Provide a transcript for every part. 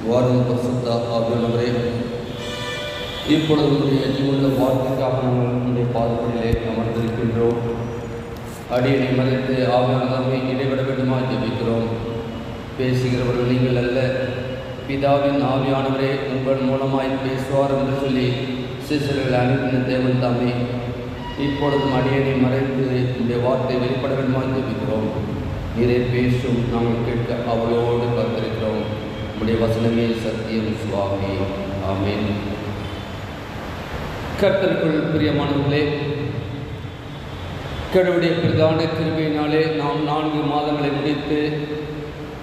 வாரும் பரிசுத்த ஆவியானவரே, இப்பொழுது உடைய ஜீவனுள்ள வார்த்தைக்காக நாங்கள் உடைய பாதப்படியிலே அமர்ந்திருக்கின்றோம். அடியனை மறைத்து ஆவியானவரை இடைவிட வேண்டுமா ஜெபிக்கிறோம். பேசுகிறவர்கள் நீங்கள் அல்ல, பிதாவின் ஆவியானவரே உங்கள் மூலமாய் பேசுவார் என்று சொல்லி சிசுகள் அனுப்பின தேவன் தாமே இப்பொழுதும் அடியனை மறைத்து இந்த வார்த்தை வெளிப்பட வேண்டுமா ஜெபிக்கிறோம். நீரை பேசும் நாங்கள் கேட்க அவளோடு காத்திருக்கிறோம். உடைய வசனமே சத்தியம் சுவாமி. ஆமென். கர்த்தருக்குள் பிரியமானவர்களே, கடவுளுடைய பிரதான கிருபையினாலே நாம் 4 மாதங்களை முடித்து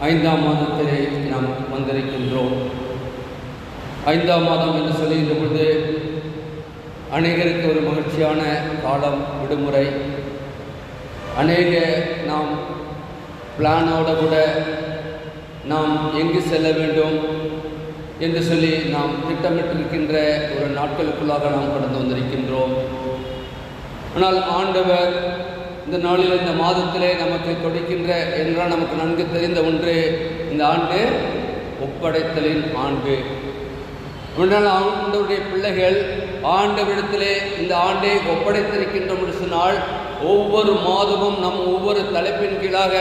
5ஆம் மாதத்திலே நாம் வந்திருக்கின்றோம். 5ஆம் மாதம் என்று சொல்லுகின்ற பொழுது அநேகருக்கு ஒரு மகிழ்ச்சியான காலம், விடுமுறை. அநேக நாம் பிளானோட கூட நாம் எங்கு செல்ல வேண்டும் என்று சொல்லி நாம் திட்டமிட்டிருக்கின்ற ஒரு நாட்களுக்குள்ளாக நாம் கடந்து வந்திருக்கின்றோம். ஆனால் ஆண்டவர் இந்த நாளில், இந்த மாதத்திலே நமக்கு கொடுக்கின்ற என்றால் நமக்கு நன்கு தெரிந்த ஒன்று, இந்த ஆண்டு ஒப்படைத்தலின் ஆண்டு. முன்னால் ஆண்டவருடைய பிள்ளைகள் ஆண்டவரிடத்திலே இந்த ஆண்டை ஒப்படைத்திருக்கின்றோம் என்று சொன்னால், ஒவ்வொரு மாதமும் நம் ஒவ்வொரு தலைப்பின் கீழாக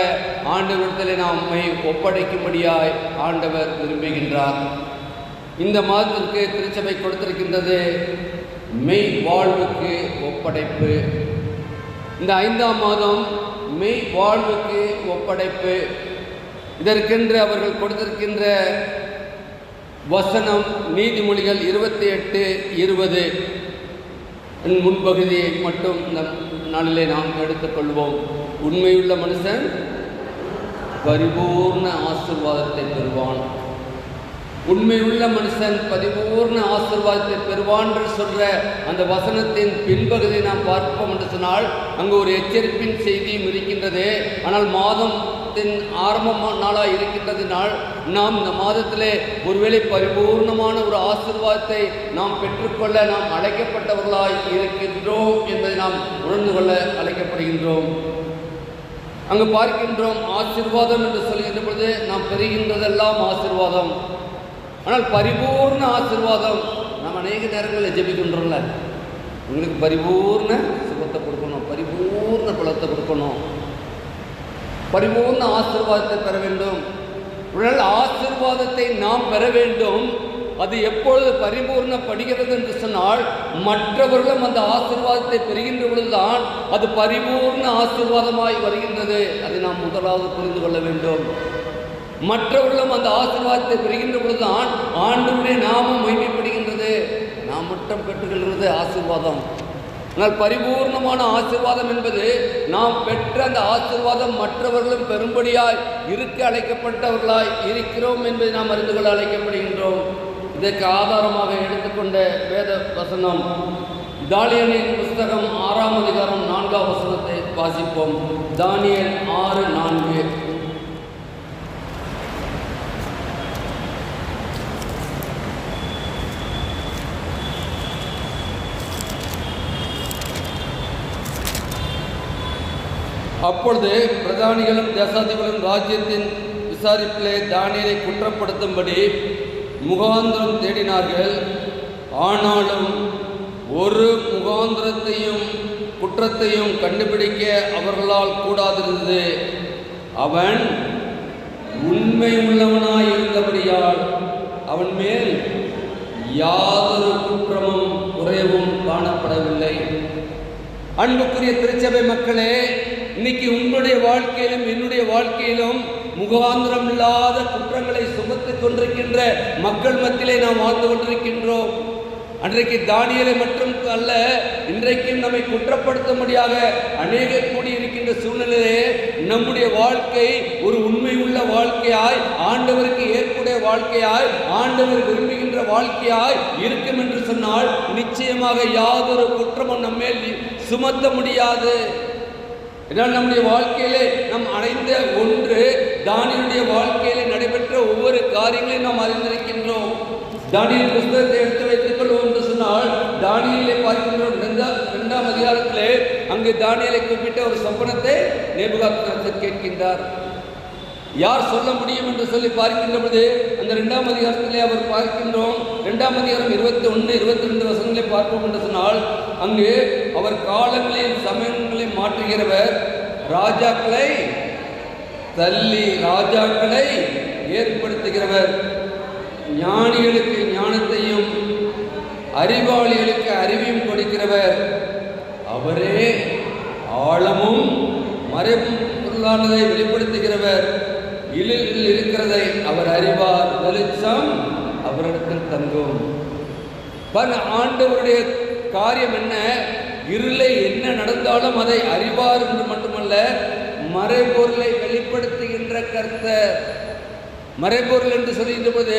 ஆண்டவரிடத்திலே நம்மை ஒப்படைக்கும்படியாய் ஆண்டவர் விரும்புகின்றார். இந்த மாதத்திற்கு திருச்சபை கொடுத்திருக்கின்றது மெய் வாழ்வுக்கு ஒப்படைப்பு. இந்த 5ஆம் மாதம் மெய் வாழ்வுக்கு ஒப்படைப்பு. இதற்கென்று அவர்கள் கொடுத்திருக்கின்ற வசனம் நீதிமொழிகள் 28:20 முன்பகுதியை மட்டும் நம் நாளிலே நாம் எடுத்துக்கொள்வோம். உண்மையுள்ள மனுஷன் பரிபூர்ண ஆசீர்வாதத்தை பெறுவான். உண்மையுள்ள மனுஷன் பரிபூர்ண ஆசீர்வாதத்தை பெறுவான் என்று சொல்ற அந்த வசனத்தின் பின்பகுதியை நாம் பார்ப்போம் என்று சொன்னால், அங்கு ஒரு எச்சரிப்பின் செய்தியும் இருக்கின்றது. ஆனால் மாதத்தின் ஆரம்ப நாளாக இருக்கின்றதினால் நாம் இந்த மாதத்திலே ஒருவேளை பரிபூர்ணமான ஒரு ஆசீர்வாதத்தை நாம் பெற்றுக்கொள்ள நாம் அழைக்கப்பட்டவர்களாய் இருக்கின்றோம் என்பதை நாம் உணர்ந்து கொள்ள அழைக்கப்படுகின்றோம். அங்கு பார்க்கின்றோம், ஆசீர்வாதம் என்று சொல்கின்ற பொழுது நாம் பெறுகின்றதெல்லாம் ஆசீர்வாதம். ஆனால் பரிபூர்ண ஆசீர்வாதம் நாம் அநேக நேரங்களில் ஜெபிக்கின்றோம்ல, உங்களுக்கு பரிபூர்ண சுகத்தை கொடுக்கணும், பரிபூர்ண பலத்தை கொடுக்கணும், பரிபூர்ண ஆசீர்வாதத்தை பெற வேண்டும். உடல் ஆசீர்வாதத்தை நாம் பெற வேண்டும். அது எப்பொழுது பரிபூர்ணப்படுகிறது என்று சொன்னால், மற்றவர்களும் அந்த ஆசீர்வாதத்தை பெறுகின்ற பொழுதுதான் அது பரிபூர்ண ஆசீர்வாதமாய் வருகின்றது. அதை நாம் முதலாவது புரிந்து கொள்ள வேண்டும். மற்றவர்களும் அந்த ஆசீர்வாதத்தை பெறுகின்ற பொழுதுதான் ஆண்டவருடைய நாமம் மகிமைப்படுகின்றது. நாம் மட்டும் பெற்றுக்கொள்கிறது ஆசீர்வாதம். ஆனால் பரிபூர்ணமான ஆசீர்வாதம் என்பது நாம் பெற்ற அந்த ஆசீர்வாதம் மற்றவர்களும் பெரும்படியாய் இருக்க அழைக்கப்பட்டவர்களாய் இருக்கிறோம் என்பதை நாம் அறிந்து கொள்ள அழைக்கப்படுகின்றோம். இதற்கு ஆதாரமாக எடுத்துக்கொண்ட வேத வசனம் தானியேலின் புஸ்தகம் 6ஆம் அதிகாரம் 4ஆம் வசனத்தை வாசிப்போம். தானியேல் 6:4. அப்பொழுது பிரதானிகளும் தேசாதிபதிகளும் ராஜ்யத்தின் விசாரிப்பிலே தானியேலை குற்றப்படுத்தும்படி முகாந்திரம் தேடினார்கள். ஆனாலும் ஒரு முகாந்திரத்தையும் குற்றத்தையும் கண்டுபிடிக்க அவர்களால் கூடாதிருந்தது. அவன் உண்மை உள்ளவனாய் இருந்தபடியால் அவன் மேல் யாதொரு குற்றமும் குறைவும் காணப்படவில்லை. அன்புக்குரிய திருச்சபை மக்களே, இன்னைக்கு உங்களுடைய வாழ்க்கையிலும் என்னுடைய வாழ்க்கையிலும் முகாந்திரம் இல்லாத குற்றங்களை சுமத்துக் கொண்டிருக்கின்ற மக்கள் மத்தியிலே நாம் வாழ்ந்து கொண்டிருக்கின்றோம். அன்றைக்கு தானியேலை மட்டும் அல்ல, இன்றைக்கும் நம்மை குற்றப்படுத்தும்படியாக அநேகர் கூடியிருக்கின்ற சூழ்நிலையே நம்முடைய வாழ்க்கை ஒரு உண்மை உள்ள வாழ்க்கையாய், ஆண்டவருக்கு ஏற்புடைய வாழ்க்கையாய், ஆண்டவர் விரும்புகின்ற வாழ்க்கையாய் இருக்கும் என்று சொன்னால் நிச்சயமாக யாதொரு குற்றமும் நம்மேல் சுமத்த முடியாது. இதனால் நம்முடைய வாழ்க்கையிலே நாம் அடைந்த ஒன்று, தானியேலுடைய வாழ்க்கையிலே நடைபெற்ற ஒவ்வொரு காரியங்களையும் நாம் அறிந்திருக்கின்றோம். தானியேல் புஸ்தகத்தை எடுத்து வைத்துக் கொள்வோம் என்று சொன்னால், தானியேலை பார்க்கின்றோம். 2ஆம் அதிகாரத்திலே அங்கு தானியேலை குறிப்பிட்ட ஒரு சொப்பனத்தை நேபுகாத்நேச்சர் கேட்கின்றார். யார் சொல்ல முடியும் என்று சொல்லி பார்க்கின்ற பொழுது அந்த 2ஆம் அதிகாரத்திலே அவர் பார்க்கின்றோம். 2ஆம் அதிகாரம் 21, 22 வசனங்களை பார்ப்போம் என்று சொன்னால், அங்கு அவர் காலங்களையும் சமயங்களையும் மாற்றுகிறவர், ராஜாக்களை தள்ளி ராஜாக்களை ஏற்படுத்துகிறவர், ஞானிகளுக்கு ஞானத்தையும் அறிவாளிகளுக்கு அறிவையும் கொடுக்கிறவர், அவரே ஆழமும் மறைபொருளானதை வெளிப்படுத்துகிறவர், இருளில் இருக்கிறதை அவர் அறிவார், வெளிச்சம் அவரிடத்தில் தங்கும். ஆண்டவருடைய காரியம் என்ன? இருளை என்ன நடந்தாலும் அதை அறிவார் என்று மட்டுமல்ல, மறைபொருளை வெளிப்படுத்துகின்ற கர்த்தர். மறைபொருள் என்று சொல்லுகின்ற போது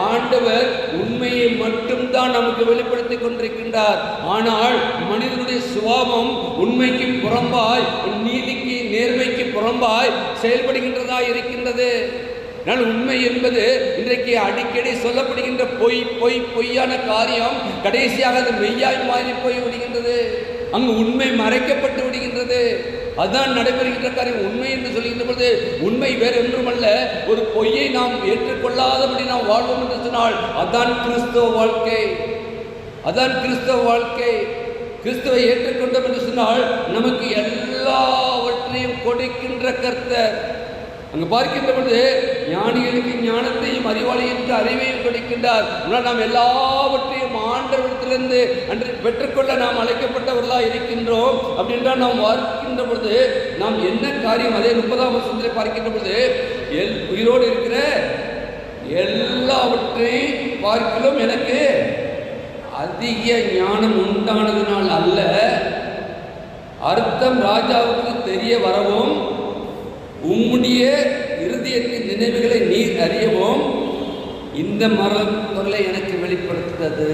ஆண்டவர் உண்மையை மட்டும்தான் நமக்கு வெளிப்படுத்தி கொண்டிருக்கின்றார். ஆனால் மனிதனுடைய சுபாவம் உண்மைக்கு புறம்பாய், நீதிக்கு நேர்மைக்கு புறம்பாய் செயல்படுகின்றதா இருக்கின்றது. ஆனால் உண்மை என்பது இன்றைக்கு அடிக்கடி சொல்லப்படுகின்ற பொய்யான காரியம் கடைசியாக அது மெய்யாய் மாறி போய் விடுகின்றது. அங்கு உண்மை மறைக்கப்பட்டு விடுகின்றது. அதுதான் நடைபெறுகின்ற காரியம். உண்மை என்று சொல்கின்ற பொழுது உண்மை வேறு ஒன்றுமல்ல, ஒரு பொய்யை நாம் ஏற்றுக்கொள்ளாதபடி நாம் வாழ்வோம் என்று சொன்னால் அதான் கிறிஸ்தவ வாழ்க்கை. அதான் கிறிஸ்தவ வாழ்க்கை. கிறிஸ்துவை ஏற்றுக்கொண்டோம் என்று சொன்னால் நமக்கு எல்லாவற்றையும் கொடுக்கின்ற கர்த்தர். அங்கு பார்க்கின்ற பொழுது ஞானிகளுக்கு ஞானத்தையும் அறிவாளிகளுக்கு அறிவையும் கொடுக்கின்றார். ஆனால் நாம் எல்லாவற்றையும் ஆண்டவரிடத்திலிருந்து அன்று பெற்றுக்கொள்ள நாம் அழைக்கப்பட்டவர்களாக இருக்கின்றோம். அப்படின்றால் நாம் பார்க்கின்ற பொழுது நாம் என்ன காரியம், அதே 30ஆம் வசனத்திலே பார்க்கின்ற பொழுது உயிரோடு இருக்கிற எல்லாவற்றையும் பார்க்கிலும் எனக்கு அதிக ஞானம் உண்டானதினால் அல்ல, அர்த்தம் ராஜாவுக்கு தெரிய வரவும் உம்முடைய இருதயத்தின் நினைவுகளை நீர் அறியவும் இந்த மறைபொருளை எனக்கு வெளிப்படுத்துகிறது.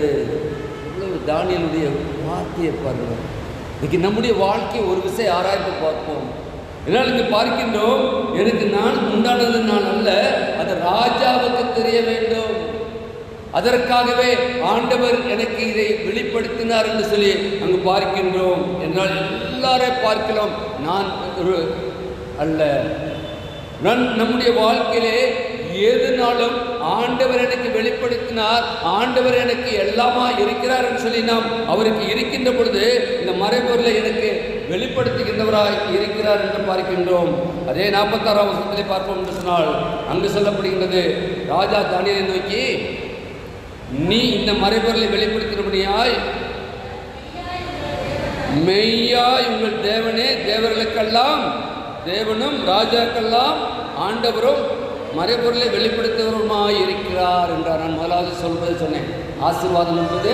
இவ்வளவு தானியேலுடைய வார்த்தையை பாருங்க. இன்னைக்கு நம்முடைய வாழ்க்கையை ஒரு விஷயம் ஆராய்ந்து பார்ப்போம். என்னால் இங்கு பார்க்கின்றோம், எனக்கு நான் உண்டானது நான் அல்ல, அது ராஜாவுக்கு தெரிய வேண்டும். அதற்காகவே ஆண்டவர் எனக்கு இதை வெளிப்படுத்தினார் என்று சொல்லி அங்கு பார்க்கின்றோம். என்றால் எல்லாரை பார்க்கலாம் நான் ஒரு அல்ல. நம்முடைய வாழ்க்கையிலே எதுனாலும் ஆண்டவர் எனக்கு வெளிப்படுத்தினார், ஆண்டவர் எனக்கு எல்லாமா இருக்கிறார் என்று சொல்லி நாம் அவருக்கு இருக்கின்ற பொழுது இந்த மறைபொருளை எனக்கு வெளிப்படுத்துகின்றவராய் இருக்கிறார் என்று பார்க்கின்றோம். அதே 46ஆம் வசனத்திலே பார்ப்போம் என்று சொன்னால் அங்கு சொல்லப்படுகின்றது, ராஜா தானியேலை நோக்கி, நீ இந்த மறைபொருளை வெளிப்படுத்தினபடியாய் மெய்யாய் உங்கள் தேவனே தேவர்களுக்கெல்லாம் தேவனும் ராஜாக்கெல்லாம் ஆண்டவரும் மறைபொருளை வெளிப்படுத்துவருமாய் இருக்கிறார் என்றார். நான் முதலாவது சொல்வது சொன்னேன், ஆசீர்வாதம் என்பது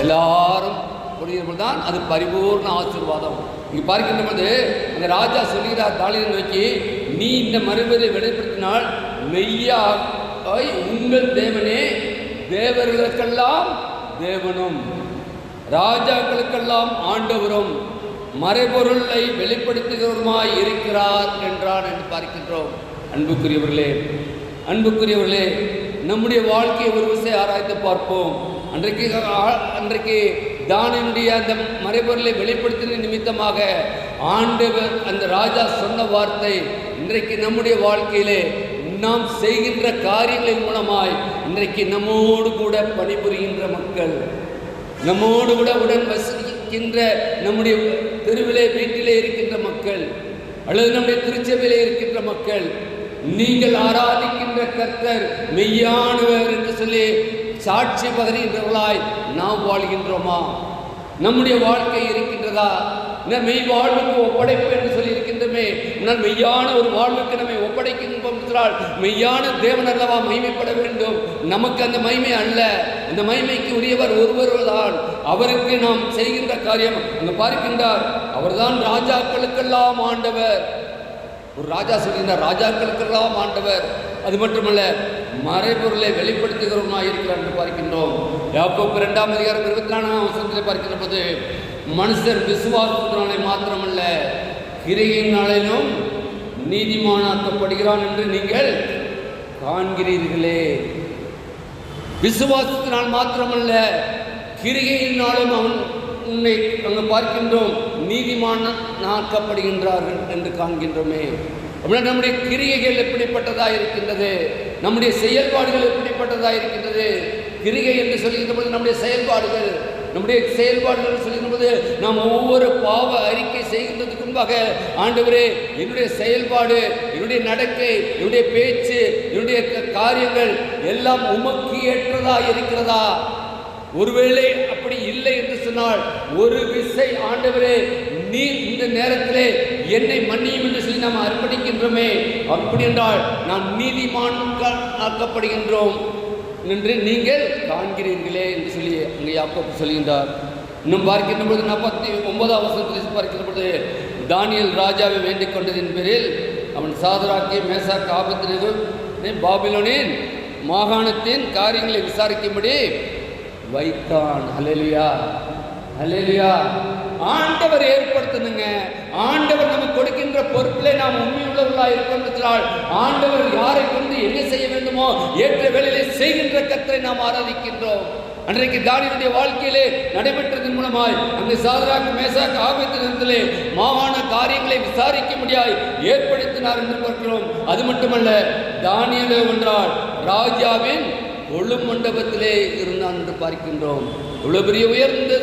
எல்லாரும் புரியும்போது தான் அது பரிபூர்ண ஆசீர்வாதம். இங்கே பார்க்கின்ற போது அந்த ராஜா சொல்கிறார் தானியேலை நோக்கி, நீ இந்த மறைபொருளை வெளிப்படுத்தினால் மெய்யாய் உங்கள் தேவனே தேவர்களுக்கெல்லாம் தேவனும் ராஜாக்களுக்கெல்லாம் ஆண்டவரும் மறைபொருளை வெளிப்படுத்துகிறவருமாய் இருக்கிறார் என்றான் என்று பார்க்கின்றோம். அன்புக்குரியவர்களே, நம்முடைய வாழ்க்கையை ஒரு விஷயம் ஆராய்ந்து பார்ப்போம். அன்றைக்கு தானியேலுடைய அந்த மறைபொருளை வெளிப்படுத்தின நிமித்தமாக ஆண்டவர் அந்த ராஜா சொன்ன வார்த்தை இன்றைக்கு நம்முடைய வாழ்க்கையிலே நாம் செய்கின்ற காரியங்களின் மூலமாய் இன்றைக்கு நம்மோடு கூட பணிபுரிகின்ற மக்கள், நம்மோடு கூட உடன் வசிக்கின்ற நம்முடைய தெருவிலே வீட்டிலே இருக்கின்ற மக்கள் அல்லது நம்முடைய திருச்சபையிலே இருக்கின்ற மக்கள், நீங்கள் ஆராதிக்கின்ற கர்த்தர் மெய்யானவர் என்று சொல்லி சாட்சி பகர்கின்றவர்களாய் நாம் வாழ்கின்றோமா? நம்முடைய வாழ்க்கை இருக்கின்றதா? மெய் வாழ்வுக்கு ஒப்படைப்பு என்று சொல்லி இருக்கின்றமே, நான் மெய்யான ஒரு வாழ்வுக்கு நம்மை ஒப்படைக்கின்றோம் என்றால் மெய்யான தேவன் அல்லவா மகிமைப்பட வேண்டும். நமக்கு அந்த மகிமை அல்ல, அந்த மகிமைக்கு உரியவர் ஒருவர் தான். அவருக்கு நாம் செய்கின்ற காரியம் அங்கு பார்க்கின்றார், அவர்தான் ராஜாக்களுக்கெல்லாம் ஆண்டவர். ஒரு ராஜா சொல்கின்றார், ராஜாக்களுக்கெல்லாம் ஆண்டவர். அது மட்டுமல்ல, மறைபொருளை வெளிப்படுத்துகிறவனாக இருக்கிறார் என்று பார்க்கின்றோம். யாக்கோபு 2ஆம் அதிகாரம் 24ஆம் வசனத்தில் பார்க்கின்ற போது, மனுஷர் விசுவாசத்தினாலே மாத்திரமல்ல கிரியையினாலும் நீதிமானாக்கப்படுகிறான் என்று நீங்கள் காண்கிறீர்களே. விசுவாசத்தினால் மாத்திரமல்ல கிரியையினாலும் உன்னை அங்கு பார்க்கின்றோம், நீதிமானாக்கப்படுகின்றார்கள் என்று காண்கின்றோமே. அப்படின்னா நம்முடைய கிரியைகள் எப்படிப்பட்டதாக இருக்கின்றது, நம்முடைய செயல்பாடுகள் எப்படிப்பட்டதாக இருக்கின்றது. கிரிகை என்று சொல்லுகின்ற போது நம்முடைய செயல்பாடுகள் சொல்லுகின்ற போது நாம் ஒவ்வொரு பாவ அறிக்கை செய்கின்றதுக்கு முன்பாக, ஆண்டவரே என்னுடைய செயல்பாடு, என்னுடைய நடக்கை, என்னுடைய பேச்சு, என்னுடைய காரியங்கள் எல்லாம் உமக்கு ஏற்றதா இருக்கிறதா? ஒருவேளை அப்படி இல்லை என்று சொன்னால் ஒரு விசை ஆண்டவரே நீ இந்த நேரத்திலே என்னை மன்னியும் என்று சொல்லி நாம் அர்ப்பணிக்கின்றோமே. அப்படி என்றால் நாம் நீதிமான் ஆக்கப்படுகின்றோம் என்று நீங்கள் காண்கிறீர்களே என்று சொல்லி அங்கே யாக்கோபு சொல்கின்றார். இன்னும் பார்க்கின்ற பொழுது 49ஆம் வசனத்தில் பார்க்கின்ற பொழுது, தானியேல் ராஜாவை வேண்டிக் கொண்டதின் பேரில் அவன் சாதராக்கி மேசாக் ஆபேத்நேகோ பாபிலோனின் மாகாணத்தின் காரியங்களை விசாரிக்கும்படி வைத்தான். ஹல்லேலூயா, ஹல்லேலூயா. ஆண்டவர் ஏற்படுத்தணுங்க. ஆண்டவர் நமக்கு கொடுக்கின்ற பொறுப்பிலே நாம் உண்மையுள்ளவர்களாக இருக்கின்றால், ஆண்டவர் யாரை கொண்டு என்ன செய்ய வேண்டுமோ ஏற்ற வேளையிலே செய்கின்ற கர்த்தரை நாம் ஆராதிக்கின்றோம். அன்றைக்கு தானியேலுடைய வாழ்க்கையிலே நடைபெற்றதன் மூலமாய் அங்கு சாதராக் மேசாக் ஆபேத்நேகோவிலே மாகாண காரியங்களை விசாரிக்க முடியாது ஏற்படுத்தினார் என்று பார்க்கிறோம். அது மட்டுமல்ல, தானியேலோ என்றால் ராஜாவின் ஒழு மண்டபத்திலே இருந்தான் என்று பார்க்கின்றோம். இவ்வளவு பெரிய உயர்ந்த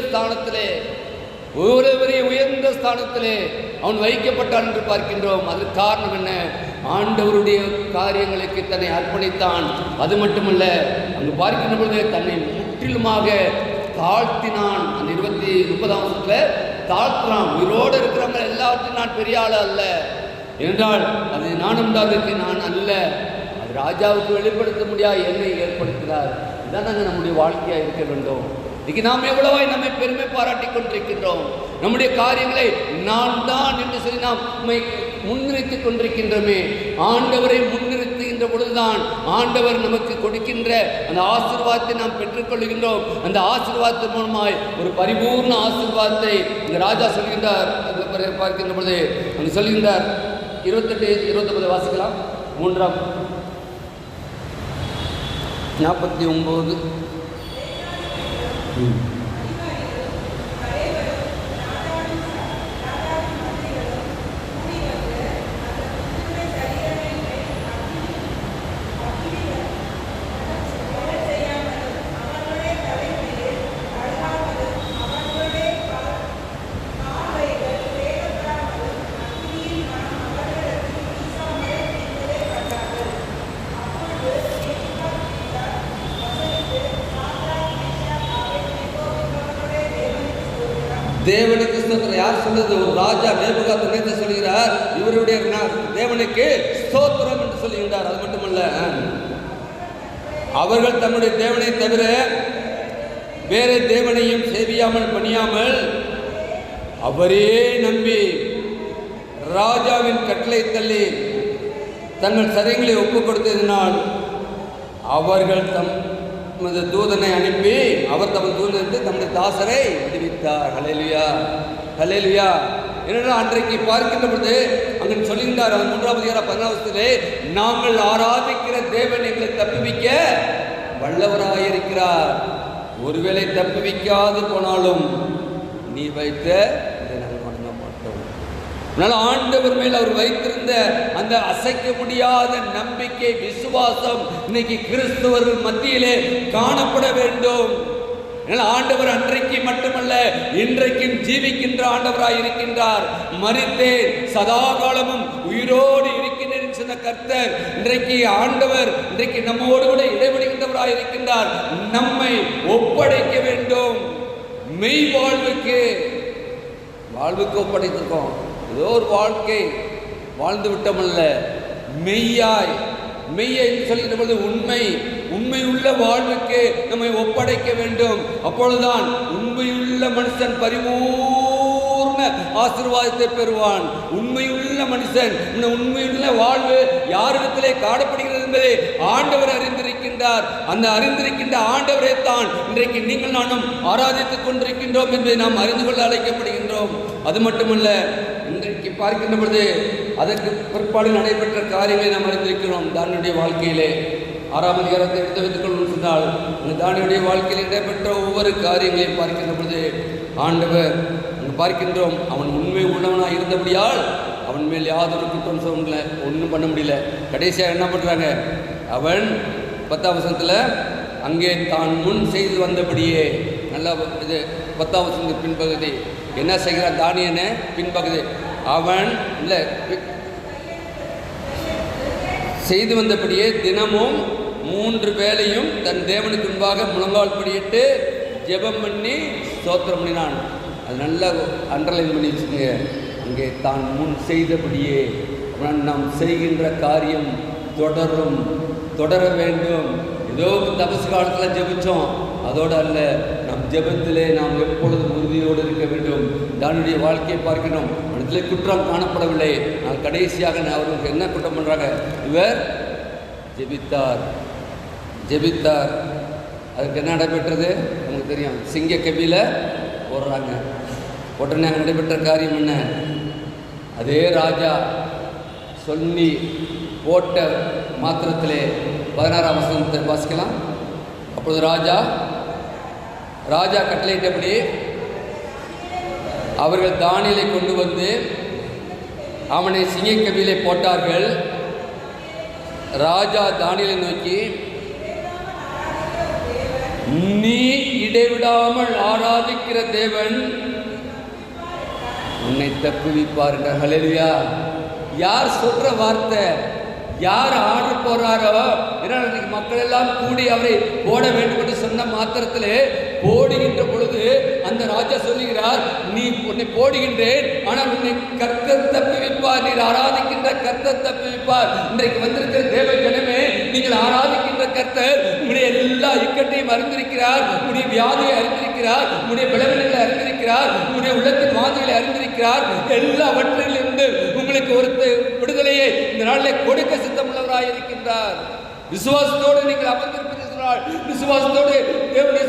ஸ்தானத்திலே அவன் வைக்கப்பட்டான் என்று பார்க்கின்றோம். அதற்கு காரணம் என்ன? ஆண்டவருடைய காரியங்களுக்கு தன்னை அர்ப்பணித்தான். அது மட்டுமல்ல, அங்கு பார்க்கின்ற பொழுது தன்னை முற்றிலுமாக தாழ்த்தினான். அந்த 30ஆம் வசனத்தில் தாழ்த்தினான். உயிரோடு இருக்கிறவங்க எல்லாவற்றையும் நான் பெரிய ஆள் அல்ல என்றால் அது நானும் நான் அல்ல, ராஜாவுக்கு வெளிப்படுத்த முடியாது என்னை ஏற்படுத்தினார். இதுதான் நாங்கள் நம்முடைய வாழ்க்கையாக இருக்க வேண்டும். இன்னைக்கு நாம் எவ்வளவாய் நம்மை பெருமை பாராட்டி கொண்டிருக்கின்றோம். நம்முடைய காரியங்களை நான் தான் என்று சொல்லி நாம் முன்னிறுத்தி கொண்டிருக்கின்றோமே. ஆண்டவரை முன்னிறுத்துகின்ற பொழுதுதான் ஆண்டவர் நமக்கு கொடுக்கின்ற அந்த ஆசீர்வாதத்தை நாம் பெற்றுக்கொள்கின்றோம். அந்த ஆசீர்வாதத்தின் மூலமாய் ஒரு பரிபூர்ண ஆசீர்வாதத்தை இந்த ராஜா சொல்கின்றார். பார்க்கின்ற பொழுது அங்கு சொல்கின்றார். 28-29 வாசிக்கலாம். 3ஆம் 49. தேவனுக்கு ஸ்தோத்திரம். யார் சொல்றது? ஒரு ராஜா நேபுகாத்நேச்சர் சொல்கிறார், இவருடைய தேவனுக்கு ஸ்தோத்திரம் என்று சொல்லுகின்றார். அது மட்டுமல்ல, அவர்கள் தம்முடைய தேவனை தவிர வேற தேவனையும் சேவியாமல் பணியாமல் அவரே நம்பி ராஜாவின் கட்டளை தள்ளி தங்கள் சரியங்களை ஒப்புக் கொடுத்ததினால் அவர்கள் தமது தூதனை அனுப்பி அவர் தமது தூதனை தம்முடைய தாசரை விடுவித்தார். ஹல்லேலூயா, ஹல்லேலூயா. ஏனென்றால் அன்றைக்கு பார்க்கின்ற பொழுது அங்கே சொல்லுகின்றார் 3ஆம் அதிகாரம் 14 நாங்கள் ஆராதிக்கிற தேவன் எங்களை தப்புவிக்க வல்லவராயிருக்கிறார். ஒருவேளை தப்புவிக்காது போனாலும் நீ வைத்த ஆண்டவர் மேல் அவர் வைத்திருந்த அந்த அசைக்க முடியாத நம்பிக்கை, விசுவாசம் இன்னைக்கு கிறிஸ்தவர்கள் மத்தியிலே காணப்பட வேண்டும். ஆண்டவர் அன்றைக்கு மட்டுமல்ல, இன்றைக்கும் ஜீவிக்கின்ற ஆண்டவராய் இருக்கின்றார். மரித்தேன் சதா காலமும் உயிரோடு இருக்கின்றேன் சொன்ன கர்த்தர் இன்றைக்கு ஆண்டவர் இன்றைக்கு நம்மோடு கூட இடைவெளிகின்றவராய் இருக்கின்றார். நம்மை ஒப்படைக்க வேண்டும். மெய் வாழ்வுக்கு ஒப்படைத்திருக்கோம். ஏதோ ஒரு வாழ்க்கை வாழ்ந்து விட்டமல்ல, மெய்யை சொல்கின்ற பொழுது உண்மை உள்ள வாழ்வுக்கு நம்மை ஒப்படைக்க வேண்டும். அப்பொழுதுதான் உண்மையுள்ள மனுஷன் பரிபூர்ண ஆசீர்வாதத்தை பெறுவான். உண்மையுள்ள மனுஷன், உண்மையுள்ள வாழ்வு யாரிடத்திலே காணப்படுகிறது என்பதை ஆண்டவர் அறிந்திருக்கின்றார். அந்த அறிந்திருக்கின்ற ஆண்டவரை தான் இன்றைக்கு நீங்கள் நானும் ஆராதித்துக் கொண்டிருக்கின்றோம் என்பதை நாம் அறிந்து கொள்ள அழைக்கப்படுகின்றோம். அது மட்டுமல்ல, இன்றைக்கு பார்க்கின்ற பொழுது அதற்கு பிற்பாடு நடைபெற்ற காரியங்களை நாம் அறிந்திருக்கிறோம். தானியேலுடைய வாழ்க்கையிலே 6ஆம் அதிகாரத்தை எடுத்து வைத்துக் கொள்ளணும் சொன்னால், அந்த தானியேலுடைய வாழ்க்கையில் நடைபெற்ற ஒவ்வொரு காரியங்களையும் பார்க்கின்ற பொழுது ஆண்டவர் பார்க்கின்றோம், அவன் உண்மை உள்ளவனாக இருந்தபடியால் அவன் மேல் யாதொரு குற்றம் சொல்லல, ஒன்றும் பண்ண முடியல. கடைசியாக என்ன பண்ணுறாங்க? அவன் 10ஆம் வசனத்தில் அங்கே தான் முன் செய்து வந்தபடியே, நல்லா இது 10ஆம் வசனத்து பின்பகுதி என்ன செய்கிறான்? தானியனை பின்பகுதி அவன் இல்லை செய்து வந்தபடியே தினமும் 3 வேளையும் தன் தேவனுக்கு முன்பாக முழங்கால் படியிட்டு ஜெபம் பண்ணி ஸ்தோத்திரம் பண்ணினான். அது நல்லா அண்டர்லைன் பண்ணி வச்சுக்கோங்க. அங்கே தான் முன் செய்தபடியே நாம் செய்கின்ற காரியம் தொடர வேண்டும். ஏதோ தபசு காலத்தில் ஜெபித்தோம், அதோடு அல்ல, நம் ஜெபத்திலே நாம் எப்பொழுதும் உறுதியோடு இருக்க வேண்டும். தானுடைய வாழ்க்கையை பார்க்கணும். இடத்துல குற்றம் காணப்படவில்லை. நான் கடைசியாக அவர்களுக்கு என்ன குற்றம் பண்ணுறாங்க? இவர் ஜெபித்தார். அதுக்கு என்ன நடைபெற்றது நமக்கு தெரியும். சிங்க கபில போடுறாங்க. உடனே நடைபெற்ற காரியம் என்ன? அதே ராஜா சொல்லி போட்ட மாத்திரத்திலே 16ஆம் வசனத்தை வாசிக்கலாம். அப்பொழுது ராஜா கட்டளையிட்டபடி அவர்கள் தானியேலை கொண்டு வந்து அவனை சிங்கக்கபிலே போட்டார்கள். ராஜா தானியேலை நோக்கி, நீ இடைவிடாமல் ஆராதிக்கிற தேவன் உன்னை தப்புவிப்பார் என்ற. ஹல்லேலூயா! யார் சொல்ற வார்த்தை? யார் ஆர்டர் போடுறாரோ? ஏன்னால் இன்னைக்கு மக்கள் எல்லாம் கூடி அவரை போட வேண்டும் என்று சொன்ன மாத்திரத்திலே போடுகின்ற பொழுது அந்த ராஜா சொல்லுகிறார், நீ உன்னை போடுகின்றேன், ஆனால் உன்னை கர்த்தர் தப்புவிப்பார். நீர் ஆராதிக்கின்ற கர்த்தர் தப்புவிப்பார். இன்றைக்கு வந்திருக்கிற தேவ ஜனமே, நீங்கள் ஆராதிக்கின்ற கர்த்தர் உங்களுடைய எல்லா இக்கட்டையும் அறிந்திருக்கிறார், உங்களுடைய வியாதியை அறிந்திருக்கிறார், உங்களுடைய விளைவுகளை அறிந்திருக்கிறார், உங்களுடைய உள்ளத்தின் மாதிரிகளை அறிந்திருக்கிறார். எல்லாவற்றிலிருந்து உங்களுக்கு ஒரு விடுதலையை இந்த நாளில் கொடுக்க சித்தமுள்ளவராக இருக்கின்றார். விசுவாசத்தோடு நீங்கள் அமர்ந்திருப்பீர்கள், விசுவாசத்தோடு தேவனுடைய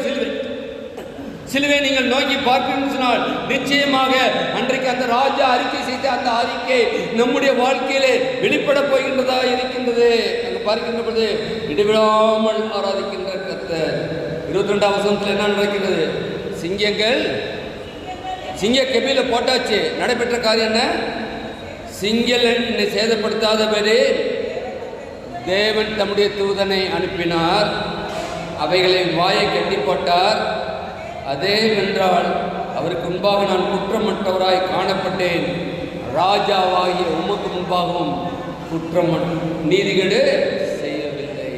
சிலுவை நீங்கள் நோக்கி பார்க்கணும்னு சொன்னால் நிச்சயமாக அன்றைக்கு அந்த ராஜா அறிக்கை செய்த அந்த அறிக்கை நம்முடைய வாழ்க்கையிலே வெளிப்பட போகின்றதா இருக்கின்றது. அங்கே பார்க்கின்ற பொழுது இடைவிடாமல் ஆராதிக்கின்ற கர்த்தர். 22ஆம் வசனத்தில் என்ன நடக்கிறது? சிங்க கபில போட்டாச்சு. நடைபெற்ற காரியம் என்ன? சிங்கலனை சேதப்படுத்தாதபடி தேவன் தம்முடைய தூதனை அனுப்பினார். அவைகளை வாயை கட்டி போட்டார். அதே வென்றால் அவருக்கு முன்பாக நான் குற்றமற்றவராய் காணப்பட்டேன். ராஜாவாகிய உமக்கு முன்பாகவும் நீதிகேடு செய்யவில்லை.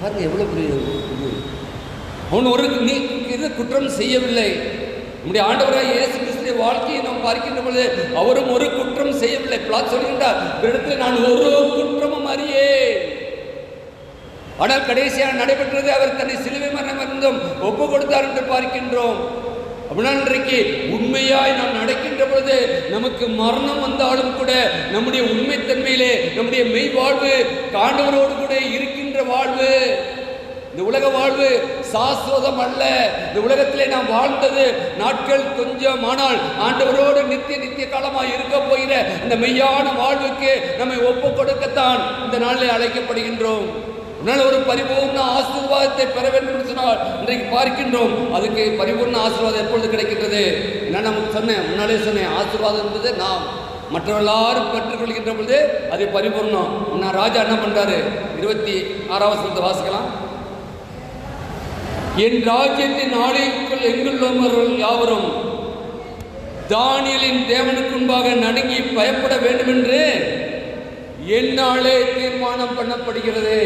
பாருங்க எவ்வளவு பெரிய அவன் ஒரு குற்றம் செய்யவில்லை. நம்முடைய ஆண்டவராக இயேசு கிறிஸ்துவின் வாழ்க்கையை நாம் பார்க்கின்ற பொழுது அவரும் ஒரு குற்றம் செய்யவில்லை. பிளாட் சொல்கின்றார், இடத்துல நான் ஒரு குற்றமும் அறியேன். ஆனால் கடைசியாக நடைபெற்றது, அவர் தன்னை சிலுவை மரணம் இருந்தும் ஒப்பு கொடுத்தார் என்று பார்க்கின்றோம். அப்படின்னா இன்றைக்கு உண்மையாய் நாம் நடக்கின்ற பொழுது நமக்கு மரணம் வந்தாலும் கூட நம்முடைய உண்மைத்தன்மையிலே நம்முடைய மெய் வாழ்வு ஆண்டவரோடு கூட இருக்கின்ற வாழ்வு. இந்த உலக வாழ்வு சாஸ்வதம் அல்ல. இந்த உலகத்திலே நாம் வாழ்ந்தது நாட்கள் கொஞ்சம், ஆனால் ஆண்டவரோடு நித்திய காலமாக இருக்க போகிற இந்த மெய்யான வாழ்வுக்கு நம்மை ஒப்பு கொடுக்கத்தான் இந்த நாளில் அழைக்கப்படுகின்றோம். அதனால் ஒரு பரிபூர்ண ஆசீர்வாதத்தை பெற வேண்டும் என்று சொன்னால் இன்றைக்கு பார்க்கின்றோம். அதுக்கு பரிபூர்ண ஆசீர்வாதம் எப்பொழுது கிடைக்கின்றது? என்ன நமக்கு முன்னாலே சொன்னேன், ஆசீர்வாதம் என்பது நாம் மற்றவர்கள் எல்லாரும் பெற்றுக்கொள்கின்ற பொழுது அது பரிபூர்ணம். நான் ராஜா என்ன பண்றாரு? 26ஆம் வசனத்தை வாசிக்கலாம். என் ராஜ்யத்தின் ஆலயத்துக்குள் எங்குள்ளவர்கள் யாவரும் தானியேலின் தேவனுக்கு முன்பாக நடுங்கி பயப்பட வேண்டும் என்று என்னாலே தீர்மானம் பண்ணப்படுகிறது.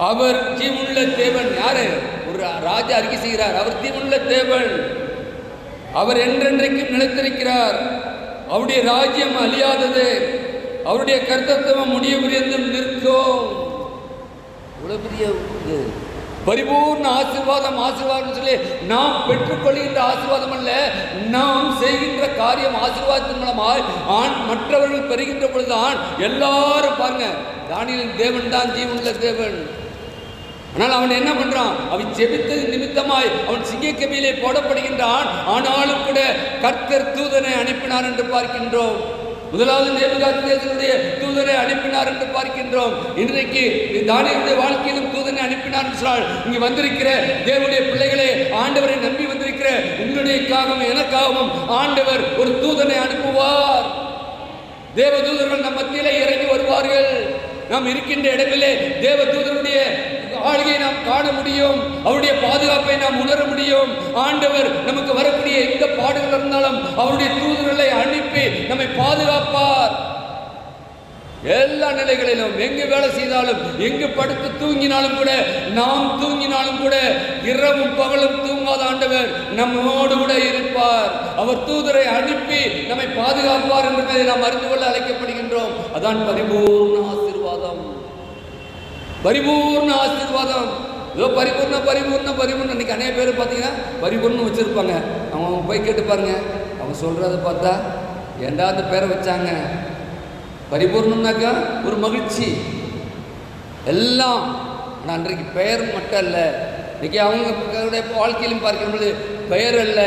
அவர் ஜீவனுள்ள தேவன். யாரு? ஒரு ராஜா அறிக்கை செய்கிறார், அவர் ஜீவனுள்ள தேவன், அவர் என்றென்றைக்கும் நிலைத்திருக்கிறார், அவருடைய ராஜ்யம் அழியாதது, அவருடைய கர்த்தத்துவம் முடிய புரிந்தும் நிற்கும். இவ்வளவு பெரிய பரிபூர்ண ஆசீர்வாதம் சொல்லி நாம் பெற்றுக்கொள்கின்ற ஆசீர்வாதம் அல்ல, நாம் செய்கின்ற காரியம் ஆசீர்வாதத்தின் மூலமாக மற்றவர்கள் பெறுகின்ற பொழுதுதான் எல்லாரும் பாருங்க, தானியேலின் தேவன் தான் ஜீவனுள்ள தேவன். ஆனால் அவன் என்ன பண்றான்? அவன் ஜெபித்தது நிமித்தமாய் அவன் சிங்கக்கபிலே போடப்படுகின்றான். ஆனாலும் கூட கர்த்தர் தூதனை அனுப்பினார் என்று பார்க்கின்றோம். முதலாவது நேபுகாத்நேசருடைய தூதனை அனுப்பினார் என்று பார்க்கின்றோம். இன்றைக்கு தானியேலுடைய வாழ்க்கையிலும் தூதனை அனுப்பினார் என்று சொன்னால் இங்கு வந்திருக்கிற தேவனுடைய பிள்ளைகளே, ஆண்டவரை நம்பி வந்திருக்கிற உங்களுடையக்காகவும் எனக்காகவும் ஆண்டவர் ஒரு தூதனை அனுப்புவார். தேவதூதர்கள் நம் மத்தியிலே இறங்கி வருவார்கள். நாம் இருக்கின்ற இடங்களிலே தேவதூதருடைய ஆளுகையை நாம் காண முடியும். அவருடைய பாதுகாப்பை நாம் உணர முடியும். ஆண்டவர் நமக்கு வரக்கூடிய எந்த பாடுகள் இருந்தாலும் அவருடைய தூதர்களை அனுப்பி நம்மை பாதுகாப்பார். எல்லா நிலைகளிலும் எங்கு வேலை செய்தாலும், எங்கு படுத்து தூங்கினாலும் கூட, நாம் தூங்கினாலும் கூட, இரவும் பகலும் தூங்காத ஆண்டவர் நம்மோடு கூட இருப்பார். அவர் தூதரை அனுப்பி நம்மை பாதுகாப்பார் என்பதை நாம் அறிந்து கொள்ள அழைக்கப்படுகின்றோம். அதான் பரிபூர்ண ஆசீர்வாதம். பரிபூர்ண ஆசீர்வாதம். ஏதோ பரிபூர்ணம். இன்னைக்கு அநேக பேர் பார்த்தீங்கன்னா பரிபூர்ணம் வச்சிருப்பாங்க. அவங்க போய் கேட்டு பாருங்க, அவங்க சொல்றதை பார்த்தா ஏண்டா அந்த பேரை வச்சாங்க. பரிபூர்ணம்னாக்கா ஒரு மகிழ்ச்சி எல்லாம். ஆனால் அன்றைக்கு பெயர் மட்டும் அல்ல, இன்னைக்கு அவங்களுடைய வாழ்க்கையிலும் பார்க்கும்போது பெயர் அல்ல,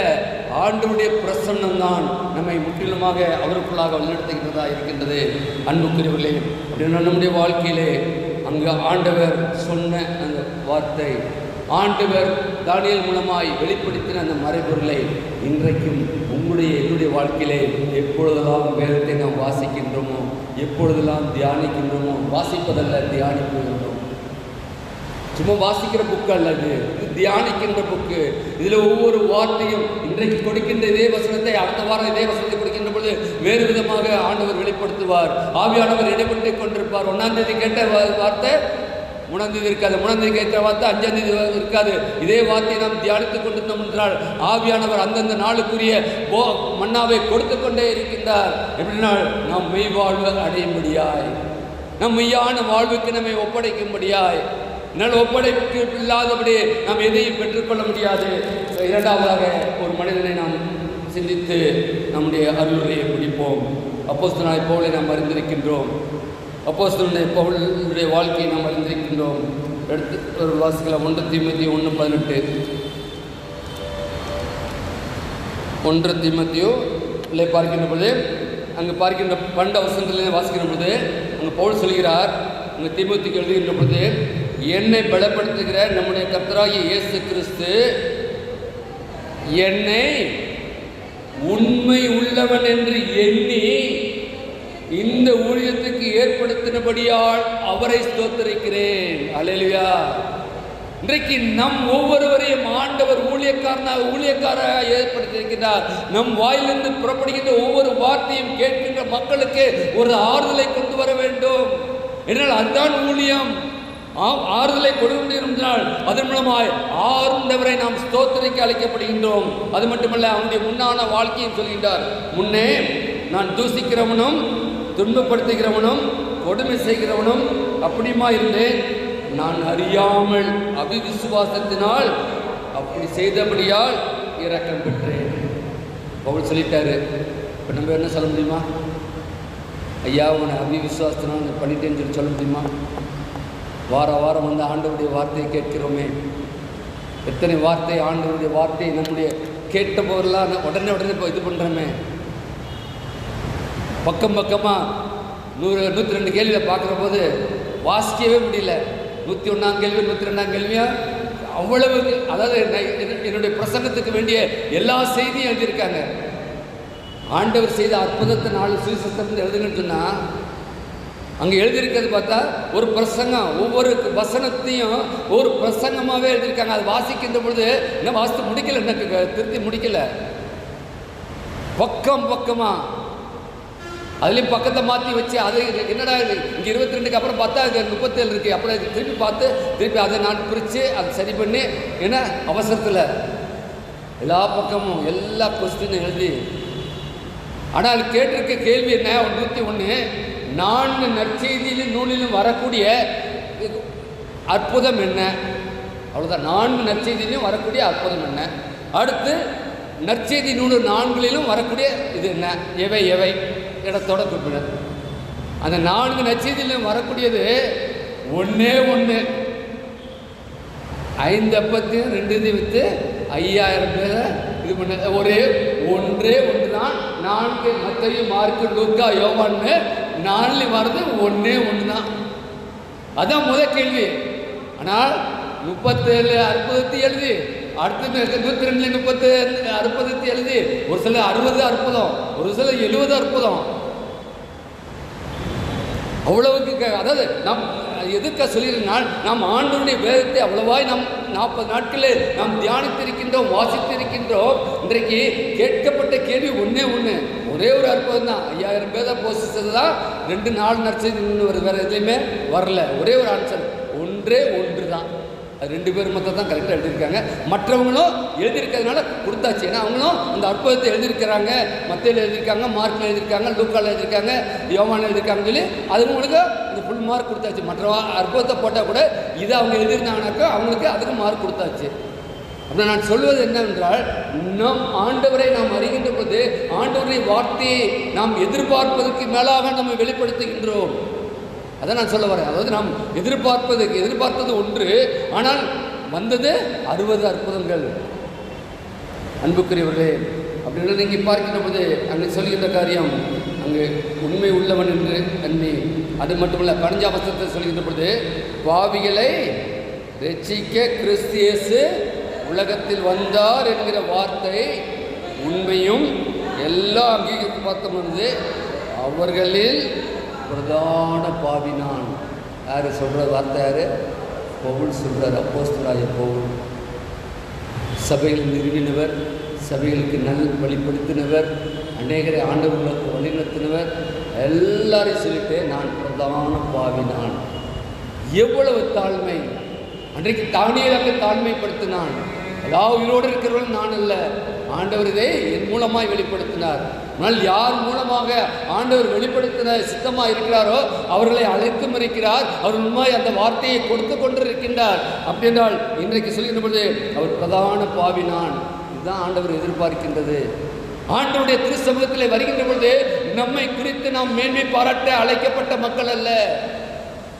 ஆண்டவருடைய பிரசன்னம் தான் நம்மை முற்றிலுமாக அவருக்குள்ளாக வழிநடத்துகிறதா இருக்கின்றது. அன்புக்குரியவர்களே, அப்படின்னா நம்முடைய வாழ்க்கையிலே அங்கு ஆண்டவர் சொன்ன அந்த வார்த்தை, ஆண்டவர் தானியேல் மூலமாய் வெளிப்படுத்தின அந்த மறைபொருளை இன்றைக்கும் என்னுடைய வாழ்க்கையிலே எப்பொழுதெல்லாம் வேதத்தை நாம் வாசிக்கின்றோமோ, எப்பொழுதெல்லாம் தியானிக்கின்றோமோ, வாசிப்பதல்ல தியானிக்கின்றோம். சும்மா வாசிக்கிற புக்கு அல்லது இது தியானிக்கின்ற புக்கு. இதில் ஒவ்வொரு வார்த்தையும் இன்றைக்கு கொடுக்கின்ற இதே வசனத்தை அடுத்த வாரம் இதே வசனத்தை கொடுக்கின்ற பொழுது வேறு விதமாக ஆண்டவர் வெளிப்படுத்துவார். ஆவியானவர் இடைப்பட்டு கொண்டிருப்பார். 1ஆம் தேதி கேட்ட வார்த்தை 3ஆம் தேதி இருக்காது, 3ஆம் தேதி கேட்கிற வார்த்தை 5ஆம் தேதி இருக்காது. இதே வார்த்தையை நாம் தியானித்துக் கொண்டிருந்தோம் என்றால் ஆவியானவர் அந்தந்த நாளுக்குரிய மன்னாவை கொடுத்து கொண்டே இருக்கின்றார். எப்படின்னா நாம் மெய் வாழ்வு அடையும்படியாய், நம் மெய்யான வாழ்வுக்கு நம்மை ஒப்படைக்கும்படியாய். என்னால் ஒப்படைப்பு இல்லாதபடி நாம் எதையும் பெற்றுக்கொள்ள முடியாது. இரண்டாவதாக ஒரு மனிதனை நாம் சிந்தித்து நம்முடைய அருளுரையை முடிப்போம். அப்போஸ்தலனாகிய பவுலை நாம் அறிந்திருக்கின்றோம். அப்போஸ்தலனாகிய பவுலுடைய வாழ்க்கையை நாம் அறிந்திருக்கின்றோம். எடுத்து ஒரு வாசிக்கலாம். 1 தீமோத்தேயு 1:18. 1 தீமோத்தேயுவிலே பார்க்கின்ற பொழுது, அங்கே பார்க்கின்ற 12 வசனத்திலே வாசிக்கின்ற பொழுது அங்கே பவுல் சொல்கிறார், அங்கே தீமோத்தேயுக்கு எழுதுகின்ற பொழுது, என்னை பலப்படுத்துகிற நம்முடைய கர்த்தராகிய இயேசு கிறிஸ்து என்னை உண்மை உள்ளவன் என்று எண்ணி இந்த ஊழியத்துக்கு ஏற்படுத்தினபடியால் அவரை ஸ்தோத்திரிக்கிறேன். அல்லேலூயா. இன்றைக்கு நம் ஒவ்வொருவரையும் ஆண்டவர் ஊழியக்காராக ஏற்படுத்தியிருக்கிறார். நம் வாயிலிருந்து புறப்படுகின்ற ஒவ்வொரு வார்த்தையும் கேட்கின்ற மக்களுக்கு ஒரு ஆறுதலை கொண்டு வர வேண்டும். என்னால் அதுதான் ஊழியம். ஆறுதலை கொடுக்கின்றால் அதன் மூலமாய் ஆண்டவரை நாம் ஸ்தோத்திரிக்க அழைக்கப்படுகின்றோம். அது மட்டுமல்ல, அவனுடைய முன்னான வாழ்க்கையும் சொல்கின்றார். முன்னே நான் தூசிக்கிறவனும் துன்பப்படுத்துகிறவனும் கொடுமை செய்கிறவனும் அப்படியுமா இருந்தேன். நான் அறியாமல் அவிசுவாசத்தினால் அப்படி செய்தபடியால் இரக்கம் பெற்றேன். பவுல் சொல்லிட்டாரு. இப்போ நம்ம என்ன சொல்ல முடியுமா? ஐயா, உன்னை அவிசுவாசத்தினால் பண்ணிட்டேன்னு சொல்லி சொல்ல முடியுமா? வாரம் வந்து ஆண்டவருடைய வார்த்தையை கேட்கிறோமே. எத்தனை வார்த்தை, ஆண்டவருடைய வார்த்தை நம்முடைய கேட்ட போதெல்லாம் உடனே இது பண்ணுறோமே. பக்கமாக 102 கேள்வியில் பார்க்குற போது வாசிக்கவே முடியல. 101ஆம் கேள்வி 102ஆம் கேள்வியா அவ்வளவு. அதாவது என்னுடைய பிரசங்கத்துக்கு வேண்டிய எல்லா செய்தியும் எழுதியிருக்காங்க. ஆண்டவர் செய்த அற்புதத்தை 4 சுவிசேஷத்தில் எழுதுங்கன்னு சொன்னால் அங்கே எழுதியிருக்கிறது பார்த்தா ஒரு பிரசங்கம், ஒவ்வொரு வசனத்தையும் ஒரு பிரசங்கமாகவே எழுதியிருக்காங்க. அது வாசிக்கின்ற பொழுது என்ன வாசித்து முடிக்கலை, எனக்கு திருத்தி முடிக்கலை. பக்கமாக அதுலேயும் பக்கத்தை மாற்றி வச்சு அது என்னடா இது இங்கே 22க்கு அப்புறம் பார்த்தா அது 37 இருக்குது. அப்புறம் திருப்பி பார்த்து திருப்பி அதை நான் பிரித்து அதை சரி பண்ணி ஏன்னா அவசரத்தில் எல்லா பக்கமும் எல்லா கொஸ்டினும் எழுதி. ஆனால் கேட்டிருக்க கேள்வி என்ன? 101 4 நற்செய்தியிலும் நூலிலும் வரக்கூடிய அற்புதம் என்ன? அவ்வளோதான். 4 நற்செய்தியிலும் வரக்கூடிய அற்புதம் என்ன? அடுத்து நற்செய்தி நூல் 4லும் வரக்கூடிய இது என்ன? எவை இடத்தோட குறிப்பிட. அந்த 4 நற்செய்தியிலும் வரக்கூடியது ஒன்றே 5 அப்பத்தையும் 2 விற்று 5000 பேரை இது பண்ண ஒன்றே ஒன்று தான். 4 மத்தேயு மார்க்கு லூக்கா யோவான்னு 4 வர்றது ஒன்றே தான். அதான் முதல் கேள்வி. ஆனால் 37 அற்புதத்தை எழுதி, அடுத்து 102 30 அற்புதத்தை எழுதி, ஒரு சில 60 அற்புதம், ஒரு சில 70 அற்புதம். அவ்வளவுக்கு அதாவது நாம் எதுக்க சொல்லியிருந்தால் நாம் ஆண்டவருடைய வேதத்தை அவ்வளவாய் நாம் 40 நாட்களில் நாம் தியானித்திருக்கின்றோம், வாசித்திருக்கின்றோம். இன்றைக்கு கேட்கப்பட்ட கேள்வி ஒரே ஒரு அற்புதம் தான். 5000 பேரை போஷித்தது தான் 2-4 நற்செய்தி வருது, வேறு எதுலையுமே வரல. ஒரே ஒரு ஆன்சர், ஒன்று தான். அது 2 பேர் மொத்தம் தான் கரெக்டாக எழுதியிருக்காங்க. மற்றவங்களும் எழுதியிருக்கிறதுனால கொடுத்தாச்சு. ஏன்னா அவங்களும் அந்த அற்புதத்தை எழுதியிருக்கிறாங்க. மத்தையில் எழுதியிருக்காங்க, மார்க்கில் எழுதியிருக்காங்க, லூக்காவில் எழுதியிருக்காங்க, யோவானில் எழுதியிருக்காங்கன்னு சொல்லி அதுங்களுக்கு இந்த ஃபுல் மார்க் கொடுத்தாச்சு. மற்ற அற்புதத்தை போட்டால் கூட இதை அவங்க எழுதியிருந்தாங்கனாக்கா அவங்களுக்கு அதுக்கு மார்க் கொடுத்தாச்சு. அப்போ நான் சொல்வது என்னவென்றால், நம் ஆண்டவரை நாம் அறிகின்ற போது ஆண்டவருடைய வார்த்தையை நாம் எதிர்பார்ப்பதற்கு மேலாக நம்ம வெளிப்படுத்துகின்றோம். அதான் நான் சொல்ல வரேன். அதாவது நாம் எதிர்பார்த்தது ஒன்று, ஆனால் வந்தது 60 அற்புதங்கள். அன்புக்குரியவர்களே, அப்படின்னு நீங்கள் பார்க்கின்ற போது அங்கே சொல்கின்ற காரியம், அங்கு உண்மை உள்ளவன் என்று அன்னி, அது மட்டுமல்ல 15ஆம் வசனத்தை சொல்கின்ற பொழுது, பாவிகளை ரட்சிக்க கிறிஸ்து இயேசு உலகத்தில் வந்தார் என்கிற வார்த்தை உண்மையும் எல்லாம் அங்கீகரித்து பார்த்தோம்னு, அவர்களில் பிரதான பாவி நான். யார் சொல்கிற வார்த்தை? யார்? பவுல் சொல்கிறார். அப்போஸ்தலனாகிய பவுல் சபைகளை நிறுவினவர், சபைகளுக்கு வழிப்படுத்தினவர், அநேகரை ஆண்டவர்களுக்கு வழிநடத்தினவர், எல்லாரையும் சொல்லிட்டு நான் பிரதான பாவி நான். எவ்வளவு தாழ்மை! அன்றைக்கு தானியேலுக்கு தாழ்மைப்படுத்தினான். எல்லா உயிரோடு இருக்கிறவர்கள் நான் அல்ல, ஆண்டவர் இதை என் மூலமாய் வெளிப்படுத்தினார். ஆனால் யார் மூலமாக ஆண்டவர் வெளிப்படுத்தின சித்தமாக இருக்கிறாரோ அவர்களை அழைத்தும் இருக்கிறார். அவர் உண்மையாக அந்த வார்த்தையை கொடுத்து கொண்டு இருக்கின்றார். அப்படி என்றால் இன்றைக்கு சொல்கின்ற பொழுது அவர் பிரதான பாவி நான். இதுதான் ஆண்டவர் எதிர்பார்க்கின்றது. ஆண்டவருடைய திருச்சமூகத்தில் வருகின்ற பொழுது நம்மை குறித்து நாம் மேன்மை பாராட்ட அழைக்கப்பட்ட மக்கள் அல்ல.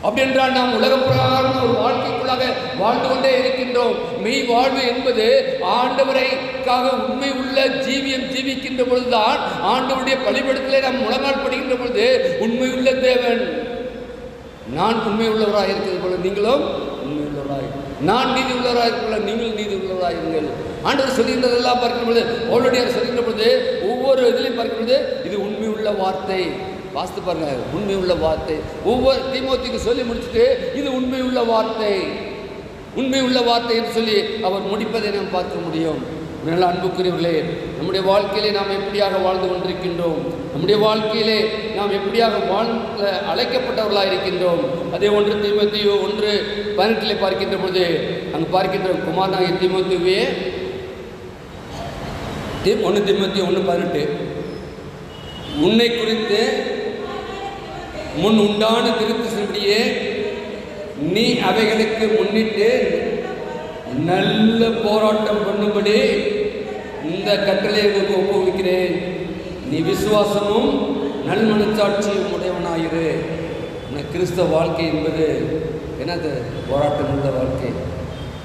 அப்படி என்றால் நாம் உலகம் பிரகாரம் ஒரு வாழ்க்கைக்குள்ளாக வாழ்ந்து கொண்டே இருக்கின்றோம். மெய் வாழ்வு என்பது ஆண்டவரைக்காக உண்மை உள்ள ஜீவியம் ஜீவிக்கின்ற பொழுதுதான் ஆண்டவருடைய பலிபடத்திலே நாம் முழங்கால் படுகின்ற பொழுது உண்மையுள்ள தேவன், நான் உண்மை உள்ளவராக இருக்கிறது போல நீங்களும் உண்மை உள்ளவராய், நான் நீதி உள்ளவராக இருக்கிற போல நீங்கள் நீதி உள்ளவராக இருங்கள். ஆண்டவர் சொல்கின்றதெல்லாம் பார்க்கின்ற பொழுது, அவளுடையார் சொல்கின்ற பொழுது ஒவ்வொரு இதிலையும் பார்க்கின்ற பொழுது இது உண்மை உள்ள வார்த்தை. வாசித்து பாருங்க, உண்மை உள்ள வார்த்தை. ஒவ்வொரு தீமோத்தேயுக்கு சொல்லி முடிச்சுட்டு இது உண்மை உள்ள வார்த்தை, உண்மை உள்ள வார்த்தை என்று சொல்லி அவர் முடிப்பதை நாம் பார்க்க முடியும். நல்ல அன்புக்குரியவர்களே, நம்முடைய வாழ்க்கையிலே நாம் எப்படியாக வாழ்ந்து கொண்டிருக்கின்றோம், நம்முடைய வாழ்க்கையிலே நாம் எப்படியாக வாழ்ந்த அழைக்கப்பட்டவர்களாக இருக்கின்றோம். அதே 1 தீமோத்தேயு 1:18 பார்க்கின்ற பொழுது அங்கு பார்க்கின்ற குமாரனாகிய தீமோத்தேயுவே, 1 தீமோத்தேயு 1:18 உன்னை குறித்து முன் உண்டான திருத்தத்தின்படியே நீ அவைகளுக்கு முன்னிட்டு நல்ல போராட்டம் பண்ணும்படி இந்த கட்டளை ஒப்புவிக்கிறேன். நீ விசுவாசமும் நல் மனச்சாட்சியும் உடையவனாயிரு. கிறிஸ்தவ வாழ்க்கை என்பது என்னது? போராட்டம் உள்ள வாழ்க்கை.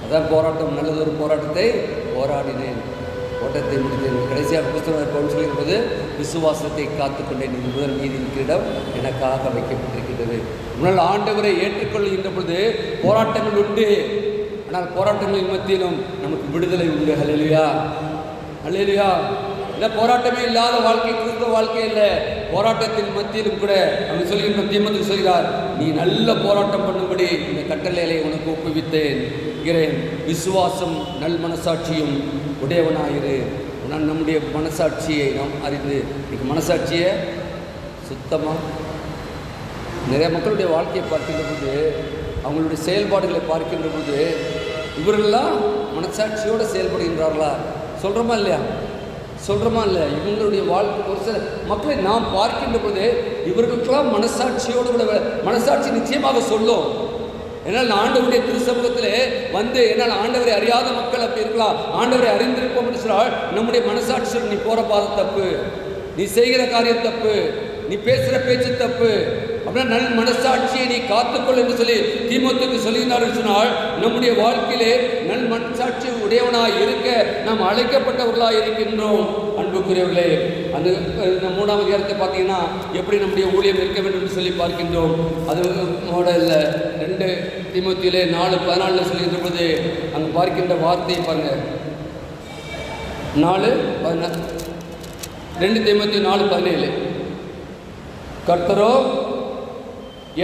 அதான் போராட்டம். நல்லதொரு போராட்டத்தை போராடினேன், ஓட்டத்தை முடித்தேன். கடைசியாக புஸ்தகம் பவுல் சொல்லும்போது விசுவாசத்தை காத்துக்கொண்டேன், இது முதல் நீதியின் கிரீடம் எனக்காக வைக்கப்பட்டிருக்கிறது. முன்னால் ஆண்டவரை ஏற்றுக்கொள்கின்ற பொழுது போராட்டங்கள் உண்டு, ஆனால் போராட்டங்களின் மத்தியிலும் நமக்கு விடுதலை உண்டு. ஹல்லேலூயா, ஹல்லேலூயா. இல்லை, போராட்டமே இல்லாத வாழ்க்கை கிறிஸ்தவ வாழ்க்கை இல்லை. போராட்டத்தின் மத்தியிலும் கூட அவங்க சொல்கின்ற தீமோத்தேயு சொல்கிறார், நீ நல்ல போராட்டம் பண்ணும்படி இந்த கட்டளைகளை உனக்கு ஒப்புவித்தேன். விசுவாசம் நல் மனசாட்சியும் உடையவனாயிரு. ஆனால் நம்முடைய மனசாட்சியை நாம் அறிந்து, இன்னைக்கு மனசாட்சியை சுத்தமாக நிறைய மக்களுடைய வாழ்க்கையை பார்க்கின்ற போது, அவங்களுடைய செயல்பாடுகளை பார்க்கின்ற போது, இவர்களெல்லாம் மனசாட்சியோடு செயல்படுகின்றார்களா? சொல்கிறோமா இல்லையா? சொல்கிறோமா இல்லை? இவங்களுடைய வாழ்க்கை ஒரு சில மக்களை நாம் பார்க்கின்ற போது இவர்களுக்கெல்லாம் மனசாட்சியோடு கூட மனசாட்சி நிச்சயமாக சொல்லும். என்னால் ஆண்டவருடைய திருச்சமூகத்திலே வந்து என்னால் ஆண்டவரை அறியாத மக்கள் அப்படி இருக்கலாம், ஆண்டவரை அறிந்திருப்போம் என்று சொன்னால் நம்முடைய மனசாட்சி நீ போகிற பாதை தப்பு, நீ செய்கிற காரியம் தப்பு, நீ பேசுகிற பேச்சு தப்பு, அப்படின்னா நல் மனசாட்சியை நீ காத்துக்கொள் என்று சொல்லி தீமோத்தேயுக்கு சொல்லினார்கள் சொன்னால், நம்முடைய வாழ்க்கையிலே நல் மனசாட்சி உடையவனாய் இருக்க நாம் அழைக்கப்பட்டவர்களாக இருக்கின்றோம். அன்புக்குரியவர்களே, அந்த 3ஆம் அதிகாரத்தை பார்த்தீங்கன்னா எப்படி நம்முடைய ஊழியம் இருக்க வேண்டும் என்று சொல்லி பார்க்கின்றோம். அது மாடலில் 2 தீமோத்தேயுவிலே 4:14 சொல்கின்ற போது அங்கு பார்க்கின்ற வார்த்தையை பாருங்கள். 2 தீமோத்தேயு 4:17 கர்த்தரோ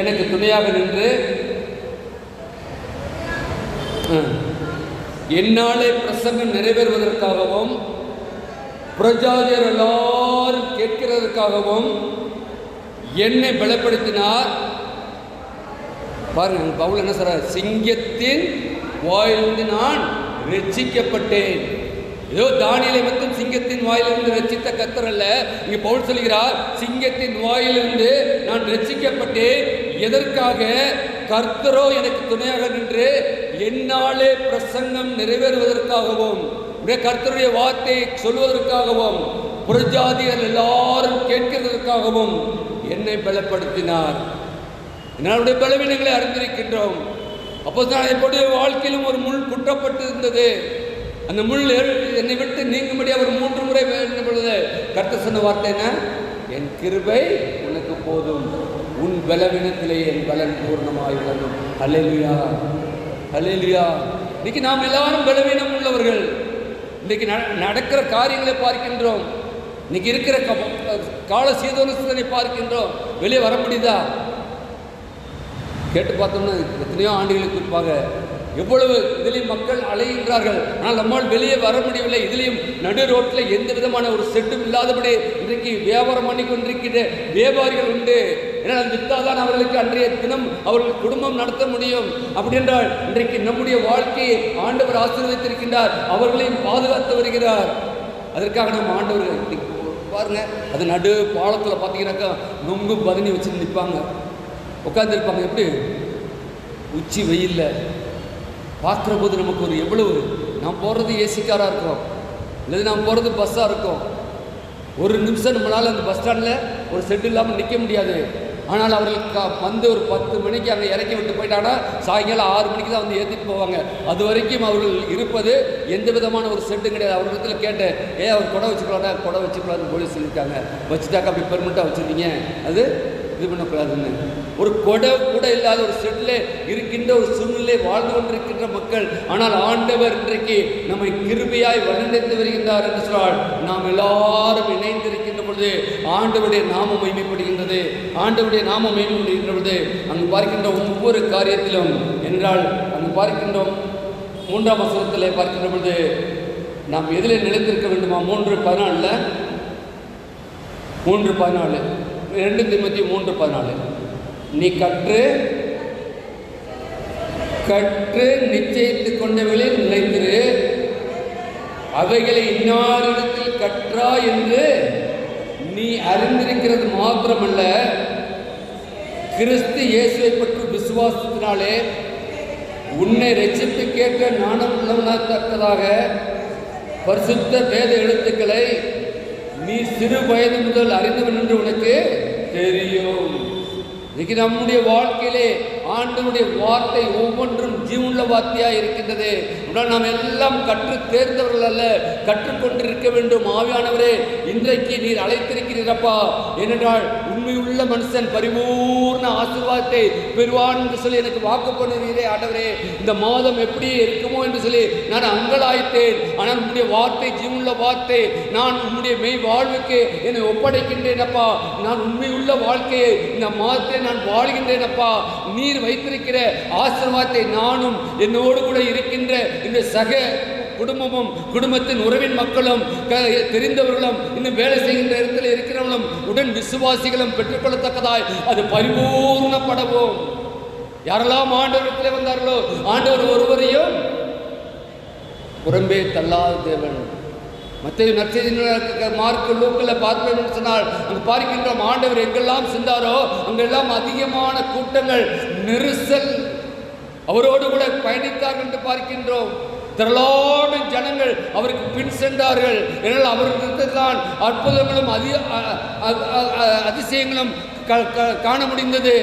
எனக்கு துணையாக நின்று என்னாலே பிரசங்கம் நிறைவேறுவதற்காகவும் புரஜாதியர் எல்லாரும் கேட்கிறதற்காகவும் என்னை பலப்படுத்தினார். பாருங்க, பவுல் என்ன சொல்றார்? சிங்கத்தின் வாயிலிருந்து நான் ரட்சிக்கப்பட்டேன். ஏதோ தானியேலை மட்டும் சிங்கத்தின் வாயிலிருந்து ரட்சித்த கர்த்தர் அல்ல. இங்க பவுல் சொல்கிறார், சிங்கத்தின் வாயிலிருந்து நான் ரட்சிக்கப்பட்டேன். எதற்காக? கர்த்தரோ எனக்கு துணையாக நின்று என்னாலே பிரசங்கம் நிறைவேறுவதற்காகவும், கர்த்தருடைய வார்த்தையை சொல்வதற்காகவும், புரஜாதியர் எல்லாரும் கேட்கிறதற்காகவும் என்னை பலப்படுத்தினார். என்னுடைய பலவீனங்களை அறிந்திருக்கின்றோம். அப்போஸ்தலனுடைய வாழ்க்கையிலும் ஒரு முள் குற்றப்பட்டு இருந்தது. அந்த முள் என்னை விட்டு நீங்கும்படி அவர் 3 முறை வேண்டும் பொழுது கர்த்தர் சொன்ன வார்த்தை என்ன? என் கிருபை உனக்கு போதும், உன் பலவீனத்திலே என் பலன் பூர்ணமாய் விளங்கும். அல்லேலூயா, அல்லேலூயா. இன்னைக்கு நாம் எல்லாரும் பலவீனம் உள்ளவர்கள். இன்னைக்கு நடக்கிற காரியங்களை பார்க்கின்றோம். இன்னைக்கு இருக்கிற கால சீதோஷத்தை பார்க்கின்றோம். வெளியே வர முடியுதா? கேட்டு பார்த்தோம்னா எத்தனையோ ஆண்டுகளுக்கு குறிப்பாக எவ்வளவு இதிலையும் மக்கள் அலைகின்றார்கள். ஆனால் நம்மால் வெளியே வர முடியவில்லை. இதிலையும் நடு ரோட்டில் எந்த விதமான ஒரு செட்டும் இல்லாதபடி இன்றைக்கு வியாபாரம் பண்ணி கொண்டிருக்கிற வியாபாரிகள் உண்டு. ஏன்னா அது வித்தாதான் அவர்களுக்கு அன்றைய தினம் அவர்கள் குடும்பம் நடத்த முடியும். அப்படி என்றால் இன்றைக்கு நம்முடைய வாழ்க்கையை ஆண்டவர் ஆசீர்வதித்திருக்கின்றார், அவர்களையும் பாதுகாத்து வருகிறார். அதற்காக நம்ம ஆண்டவர் பாருங்க, அது நடு பாலத்தில் பார்த்தீங்கன்னாக்கா நொங்கு பதனி வச்சு நிற்பாங்க, உட்காந்துருப்பாங்க. எப்படி? உச்சி வெயில்ல பார்க்குற போது நமக்கு ஒரு எவ்வளவு, நாம் போகிறது ஏசிக்காராக இருக்கும், இல்லது நாம் போகிறது பஸ்ஸாக இருக்கும். ஒரு நிமிஷம் நம்மளால் அந்த பஸ் ஸ்டாண்டில் ஒரு செட் இல்லாமல் நிற்க முடியாது. ஆனால் அவர்களுக்கு வந்து ஒரு 10 மணிக்கு அங்கே இறக்கி விட்டு போயிட்டாங்கன்னா சாயங்காலம் 6 மணிக்கு தான் வந்து ஏற்றிட்டு போவாங்க. அது வரைக்கும் அவர்கள் இருப்பது எந்த விதமான ஒரு செட்டும் கிடையாது. அவர்களிடத்தில் கேட்டேன், அவர் குடை வச்சுக்கலாம்னா குடை வச்சுக்கலான்னு போலீஸ் சொல்லியிருக்காங்க. வச்சுட்டாக்கா அப்படி பெர்மனெண்ட்டாக வச்சுருக்கீங்க, அது இது பண்ணக்கூடாதுன்னு. ஒரு கொடை கூட இல்லாத ஒரு செட்டில் இருக்கின்ற ஒரு சூழ்நிலை வாழ்ந்து கொண்டிருக்கின்ற மக்கள். ஆனால் ஆண்டவர் இன்றைக்கு நம்மை கிருபையாய் வழிநடத்தி வருகின்றார் என்று சொன்னால் நாம் எல்லாரும் இணைந்திருக்கின்ற பொழுது ஆண்டவருடைய நாமம் மகிமைப்படுகின்றது. ஆண்டவருடைய நாமம் மகிமைப்படுகின்ற பொழுது அங்கு பார்க்கின்ற ஒவ்வொரு காரியத்திலும் என்றால் அங்கு பார்க்கின்றோம் 3ஆம் வசனத்தில் பார்க்கின்ற பொழுது நாம் எதில் நிலைத்திருக்க வேண்டுமா? 3:14 2 தீமோத்தேயு 3:14 நீ கற்று நிச்சயித்து கொண்டவர்களில் நிலைத்திரு, அவைகளை இன்னாரிடத்தில் கற்றா என்று நீ அறிந்திருக்கிறது மாத்திரமல்ல, கிறிஸ்து இயேசுவை பற்றி விசுவாசத்தினாலே உன்னை ரட்சிப்பு கேட்க ஞானம் உள்ளவனாகத்தக்கதாக பரிசுத்த வேத எழுத்துக்களை நீ சிறு வயது முதல் அறிந்தவன் என்று உனக்கு தெரியும். இன்னைக்கு நம்முடைய வாழ்க்கையிலே ஆண்டவருடைய வார்த்தை ஒவ்வொன்றும் ஜீவனுள்ள வார்த்தையாக இருக்கின்றது. நாம் எல்லாம் கற்று தேர்ந்தவர்கள் அல்ல, கற்றுக்கொண்டிருக்க வேண்டும். ஆவியானவரே, இன்றைக்கு நீர் அழைத்திருக்கிறீரப்பா. ஏனென்றால் உண்மையுள்ள மனுஷன் பரிபூர்ண ஆசீர்வாதத்தை பெறுவான் என்று சொல்லி எனக்கு வாக்கு பண்ணுகிறீரே ஆண்டவரே. இந்த மாதம் எப்படி இருக்குமோ என்று சொல்லி நான் அங்கலாய்த்தேன். ஆனால் உன்னுடைய வார்த்தை ஜீவனுள்ள வார்த்தை. நான் உன்னுடைய மெய் வாழ்வுக்கு என்னை ஒப்படைக்கின்றேன் அப்பா. நான் உண்மையுள்ள வாழ்க்கையை இந்த மாதத்தை நான் வாழ்கின்றேன் அப்பா. நீர் வைத்திருக்கிற ஆசீர்வாதத்தை நானும் என்னோடு கூட இருக்கின்ற இந்த சக குடும்பமும் குடும்பத்தின் உறவின் மக்களும் தெரிந்தவர்களும் இன்னும் வேலை செய்கின்ற இடத்தில் இருக்கிறவர்களும் உடன் விசுவாசிகளும் பெற்றுக்கொள்ளத்தக்கதாய் அது பரிபூர்ணப்படவும். யாரெல்லாம் ஆண்டவரிடத்திலே வந்தார்களோ ஆண்டவர் ஒருவரையும் புறம்பே தள்ளாத தேவன். மத்திய நற்செய்தி மார்க் லூக்கில் பார்ப்போம் சொன்னால் அங்கு பார்க்கின்றோம் ஆண்டவர் எங்கெல்லாம் சென்றாரோ அங்கெல்லாம் அதிகமான கூட்டங்கள், நெரிசல், அவரோடு கூட பயணித்தார்கள் என்று பார்க்கின்றோம். திரளான ஜனங்கள் அவருக்கு பின் சென்றார்கள். ஏனால் அவர்களுக்கு தான் அற்புதங்களும் அதிசயங்களும் காண முடிந்தது.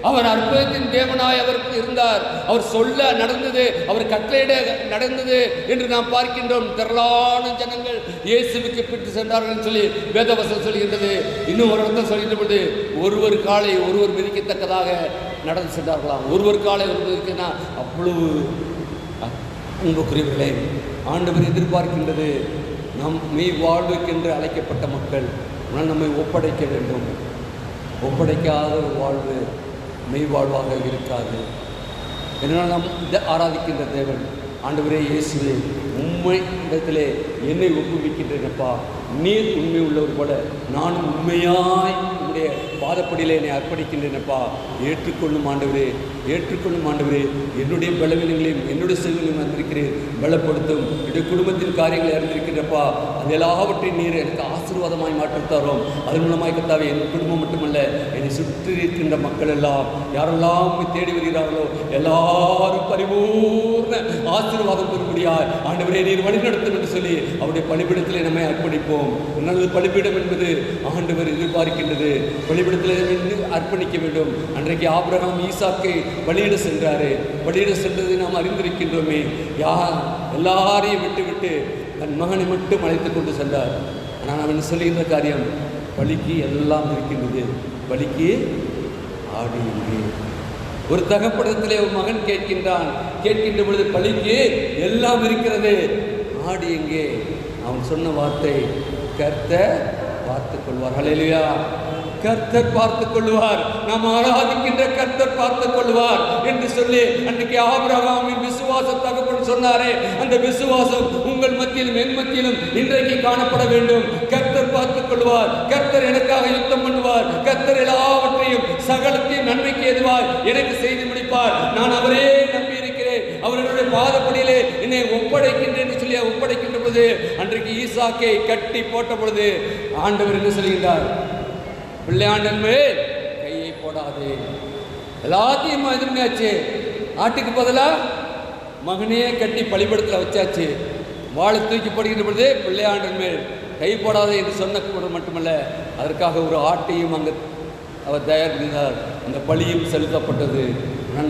அவர் அற்புதத்தின் தேவனாய் அவருக்கு இருந்தார். அவர் சொல்ல நடந்தது, அவர் கட்டளையிட நடந்தது என்று நாம் பார்க்கின்றோம். திரளான ஜனங்கள் இயேசுவுக்கு பிட்டு சென்றார்கள் சொல்லி வேதவசனம் சொல்கின்றது. இன்னும் ஒரு இடத்தில் சொல்கின்ற பொழுது ஒருவர் காலை ஒருவர் மிதிக்கத்தக்கதாக நடந்து சென்றார்களாம். ஒருவர் காலை ஒரு மிதிக்கனா அவ்வளவு அன்புக்குரியவர்களே, ஆண்டவர் எதிர்பார்க்கின்றது நம் மெய் வாழ்வுக்கென்று அழைக்கப்பட்ட மக்கள். ஆனால் நம்மை ஒப்படைக்க வேண்டும். ஒப்படைக்காத ஒரு வாழ்வு மெய்வாழ்வாக இருக்காது. என்னால் நாம் ஆராதிக்கின்ற தேவன், ஆண்டவரே இயேசுவே, உண்மை இடத்திலே என்னை ஒப்புவிக்கின்றேனப்பா, நீர் உண்மை உள்ளவர் போல நானும் உண்மையாய் உடைய பாதப்படியில் என்னை அர்ப்பணிக்கின்றேனப்பா. ஏற்றுக்கொள்ளும் ஆண்டவரே, ஏற்றுக்கொள்ளும் ஆண்டவரே. என்னுடைய பலவீனங்களையும் என்னுடைய செல்வங்களையும் அறிந்திருக்கிறேன், பலப்படுத்தும். என்னுடைய குடும்பத்தின் காரியங்களை அறிந்திருக்கிறப்பா. அது எல்லாவற்றையும் நீர் எனக்கு ஆசீர்வாதமாய் மாற்றித்தாரோம். அதன் மூலமாய் கர்த்தாவே என் குடும்பம் மட்டுமல்ல, என்னை சுற்றி இருக்கின்ற மக்கள் எல்லாம் யாரெல்லாம் தேடி வருகிறார்களோ எல்லாரும் பரிபூர்ண ஆசீர்வாதம் பெறும்படியாய் ஆண்டவரே நீர் வழிநடத்தும் என்று சொல்லி அவருடைய பலிபீடத்திலே நம்மை அர்ப்பணிப்போம். நல்லது பலிபீடம் என்பது ஆண்டவர் எதிர்பார்க்கின்றது. பலிபீடத்தில் அர்ப்பணிக்க வேண்டும். அன்றைக்கு ஆபிரகாம் ஈசாக்கை பலியிட சென்றாரு. பலியிட சென்றதை நாம் அறிந்திருக்கின்றோமே. எல்லாரையும் விட்டு தன் மகனை மட்டும் அழைத்து கொண்டு சென்றார். ஆனால் அவன் சொல்லுகின்ற காரியம், பலிக்கு எல்லாம் இருக்கின்றது, பலிக்கு ஆடு எங்கே? ஒரு தகப்படத்திலே ஒரு மகன் கேட்கின்ற பொழுது, பலிக்கு எல்லாம் இருக்கிறது, ஆடு எங்கே? அவன் சொன்ன வார்த்தை, கர்த்தர் பார்த்துக் கொள்வார். ஹல்லேலூயா. கர்த்தர் பார்த்துக் கொள்வார், நாம் ஆராதிக்கின்ற கர்த்தர் பார்த்துக் கொள்வார் என்று சொல்லி அன்றைக்கு ஆபிரகாமின் விசுவாச தகப்பன் சொன்னாரே, அந்த விசுவாசம் உங்கள் மத்தியிலும் என் மத்தியிலும் இன்றைக்கு காணப்பட வேண்டும். கர்த்தர் பார்த்துக் கொள்வார், கர்த்தர் எனக்காக யுத்தம் பண்ணுவார், கர்த்தர் எல்லாவற்றையும் சகலத்தையும் நன்மைக்கு எதுவாய் எனக்கு செய்து முடிப்பார். நான் அவரே நம்பி இருக்கிறேன், அவர்களுடைய பாதப்படியிலே என்னை ஒப்படைக்கின்றேன் என்று சொல்லி ஒப்படைக்கின்ற பொழுது, அன்றைக்கு ஈசாக்கை கட்டி போட்ட பொழுது ஆண்டவர் என்ன சொல்கின்றார்? பிள்ளையாண்டன் மேல் கையை போடாதே. எல்லாத்தையும் இது பண்ணியாச்சு. ஆட்டுக்கு பதிலாக மகனையே கட்டி பலிபடத்தில் வச்சாச்சு. வாழை தூக்கி போடுகின்ற பொழுது பிள்ளையாண்டன் மேல் கை போடாதே என்று சொன்ன கூட மட்டுமல்ல, அதற்காக ஒரு ஆட்டையும் அங்கு அவர் தயார் பண்ணினார். அந்த பலியும் செலுத்தப்பட்டது.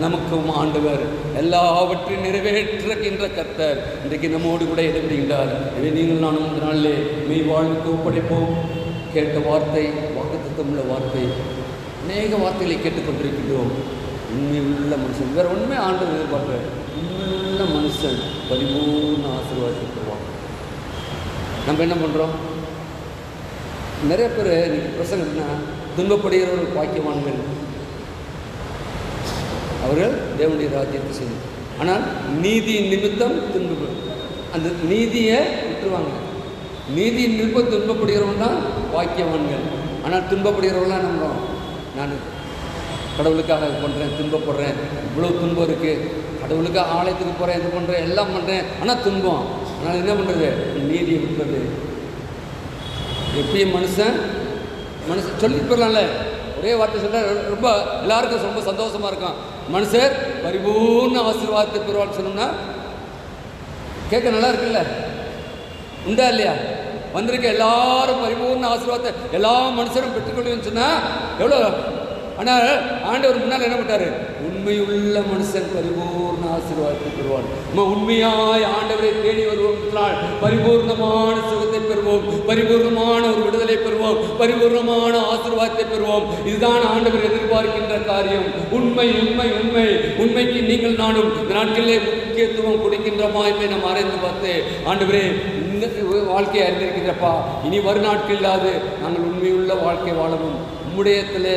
நமக்கும் ஆண்டவர் எல்லாவற்றையும் நிறைவேற்றுகின்ற கர்த்தர் இன்றைக்கு நம்மோடு கூட இடம்பெறுகின்றார். இதை நீங்கள் நானும் இந்த நாளிலே மெய் வாழ்வுக்கு ஒப்படைப்போம். கேட்ட வார்த்தை வாக்குத்தத்தமுள்ள வார்த்தை, அநேக வார்த்தைகளை கேட்டுக்கொண்டிருக்கின்றோம். உண்மையுள்ள மனுஷன், வேறு உண்மை ஆண்டவர் எதிர்பார்க்க, உண்மையுள்ள மனுஷன் பரிபூர்ண ஆசீர்வாதத்தை பெறுவாங்க. நம்ம என்ன பண்ணுறோம்? நிறைய பேர் இன்னைக்கு பிரசங்கன்னா, துன்பப்படுகிறவர்கள் பாக்கியவான்கள், அவர்கள் தேவனுடைய ராஜ்யத்தை செய்யும். ஆனால் நீதியின் நிமித்தம் அந்த நீதியை விட்டுருவாங்க. நீதியின் நிமித்தம் துன்பப்படுகிறவன் தான் பாக்கியவான்கள். ஆனால் துன்பப்படுகிறவங்களாம் நம்புகிறோம், நான் கடவுளுக்காக இது பண்ணுறேன், துன்பப்படுறேன், இவ்வளோ துன்பம் இருக்குது, கடவுளுக்காக ஆலயத்துக்கு போகிறேன், இது பண்ணுறேன், எல்லாம் பண்ணுறேன், ஆனால் துன்பம். ஆனால் என்ன பண்ணுறது? நீதியை விட்டுறது. எப்பயும் மனுஷன் சொல்லிட்டு போயிடலாம்ல, ஒரே வார்த்தை சொல்ல ரொம்ப எல்லாருக்கும் ரொம்ப சந்தோஷமாக இருக்கும். மனுஷர் பரிபூர்ண ஆசீர்வாதத்தை பெறுவான்னு சொன்னோம்னா கேட்க நல்லா இருக்குல்ல? உண்டா இல்லையா? வந்திருக்க எல்லாரும் பரிபூர்ண ஆசீர்வாதத்தை எல்லா மனுஷரும் பெற்றுக்கொள்ளுன்னு சொன்னால் எவ்வளோ? ஆனால் ஆண்டவர் முன்னால் என்ன பண்ணாரு? உண்மையுள்ள மனுஷன் பரிபூர்ண ஆசீர்வாதத்தை பெறுவான். நம்ம உண்மையாய் ஆண்டவரை தேடி வருவோம், பரிபூர்ணமான சுகத்தை பெறுவோம், பரிபூர்ணமான ஒரு விடுதலை பெறுவோம், பரிபூர்ணமான ஆசீர்வாதத்தை பெறுவோம். இதுதான் ஆண்டவர் எதிர்பார்க்கின்ற காரியம். உண்மை உண்மை உண்மை உண்மைக்கு நீங்கள் நானும் இந்த நாட்களிலே முக்கியத்துவம் கொடுக்கின்றமா என்பதை நாம் ஆராய்ந்து பார்த்து, ஆண்டவரே இந்த வாழ்க்கையை அறிந்திருக்கின்றப்பா, இனி வரும் நாட்கள் இல்லாது நாங்கள் உண்மையுள்ள வாழ்க்கை வாழவும், உம்முடையத்தில்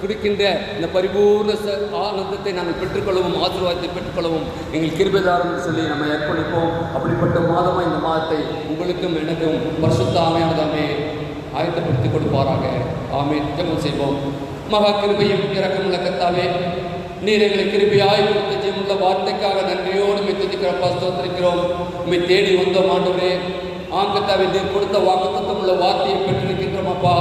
கொடுக்கின்ற இந்த பரிபூர்ண ஆனந்தத்தை நாங்கள் பெற்றுக்கொள்ளவும், ஆசீர்வாதத்தை பெற்றுக்கொள்ளவும் எங்கள் கிருபைதாரம் சொல்லி நம்ம அர்ப்பணிப்போம். அப்படிப்பட்ட மாதமாக இந்த மாதத்தை உங்களுக்கும் எனக்கும் பரிசுத்த ஆமையானதாமே ஆயத்தப்படுத்தி கொடுப்பாராக. ஆமென். ஜெபம் செய்வோம். மகா கிருபையும் இரக்கமுள்ள கர்த்தாவே, நீர் எங்களை கிருபையாய் கொடுத்த ஜீவனுள்ள வார்த்தைக்காக நன்றியோடு மெத்துதிக்கிறப்பா, ஸ்தோத்திரிக்கிறோம். உண்மை தேடி வந்தோம் ஆண்டவரே. ஆங்கத்தாவை நீர் கொடுத்த வாக்குத்தத்தம் உள்ள வார்த்தையை பெற்றிருக்கின்றோம் அப்பா.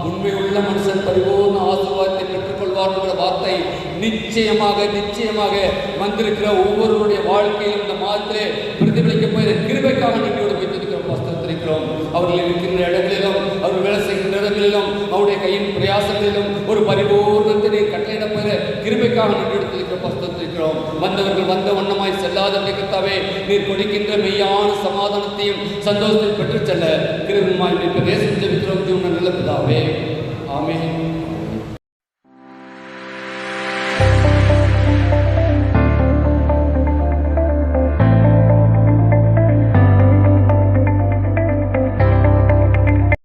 உண்மை உள்ள மனுஷன் பரிபூர்ண ஆசீர்வாதத்தை பெற்றுக்கொள்வார் என்ற வார்த்தை நிச்சயமாக வந்திருக்கிற ஒவ்வொருவருடைய வாழ்க்கையிலும் இந்த மாதத்திலே பிரதிபலிக்க போகிற கிருபைக்காக நன்றியோடு வைத்திருக்கிறோம். அவர்கள் இருக்கின்ற இடங்களிலும், அவர்கள் வேலை செய்கின்ற இடங்களிலும், அவருடைய கையின் பிரயாசங்களிலும் ஒரு பரிபூர்ணத்தை கட்டளையிட போகிற கிருபைக்காக நன்றியோடு வைத்திருக்கிறோம். வந்தவர்கள் வந்த வண்ணமாய் செல்லாத கர்த்தாவே, நீர் கொடுக்கின்ற மெய்யான சமாதானத்தையும் சந்தோஷத்தை பெற்றுச் செல்ல கிருபையாய் நீர் பேசுகிறோம். நல்ல பிதாவே, ஆமென்.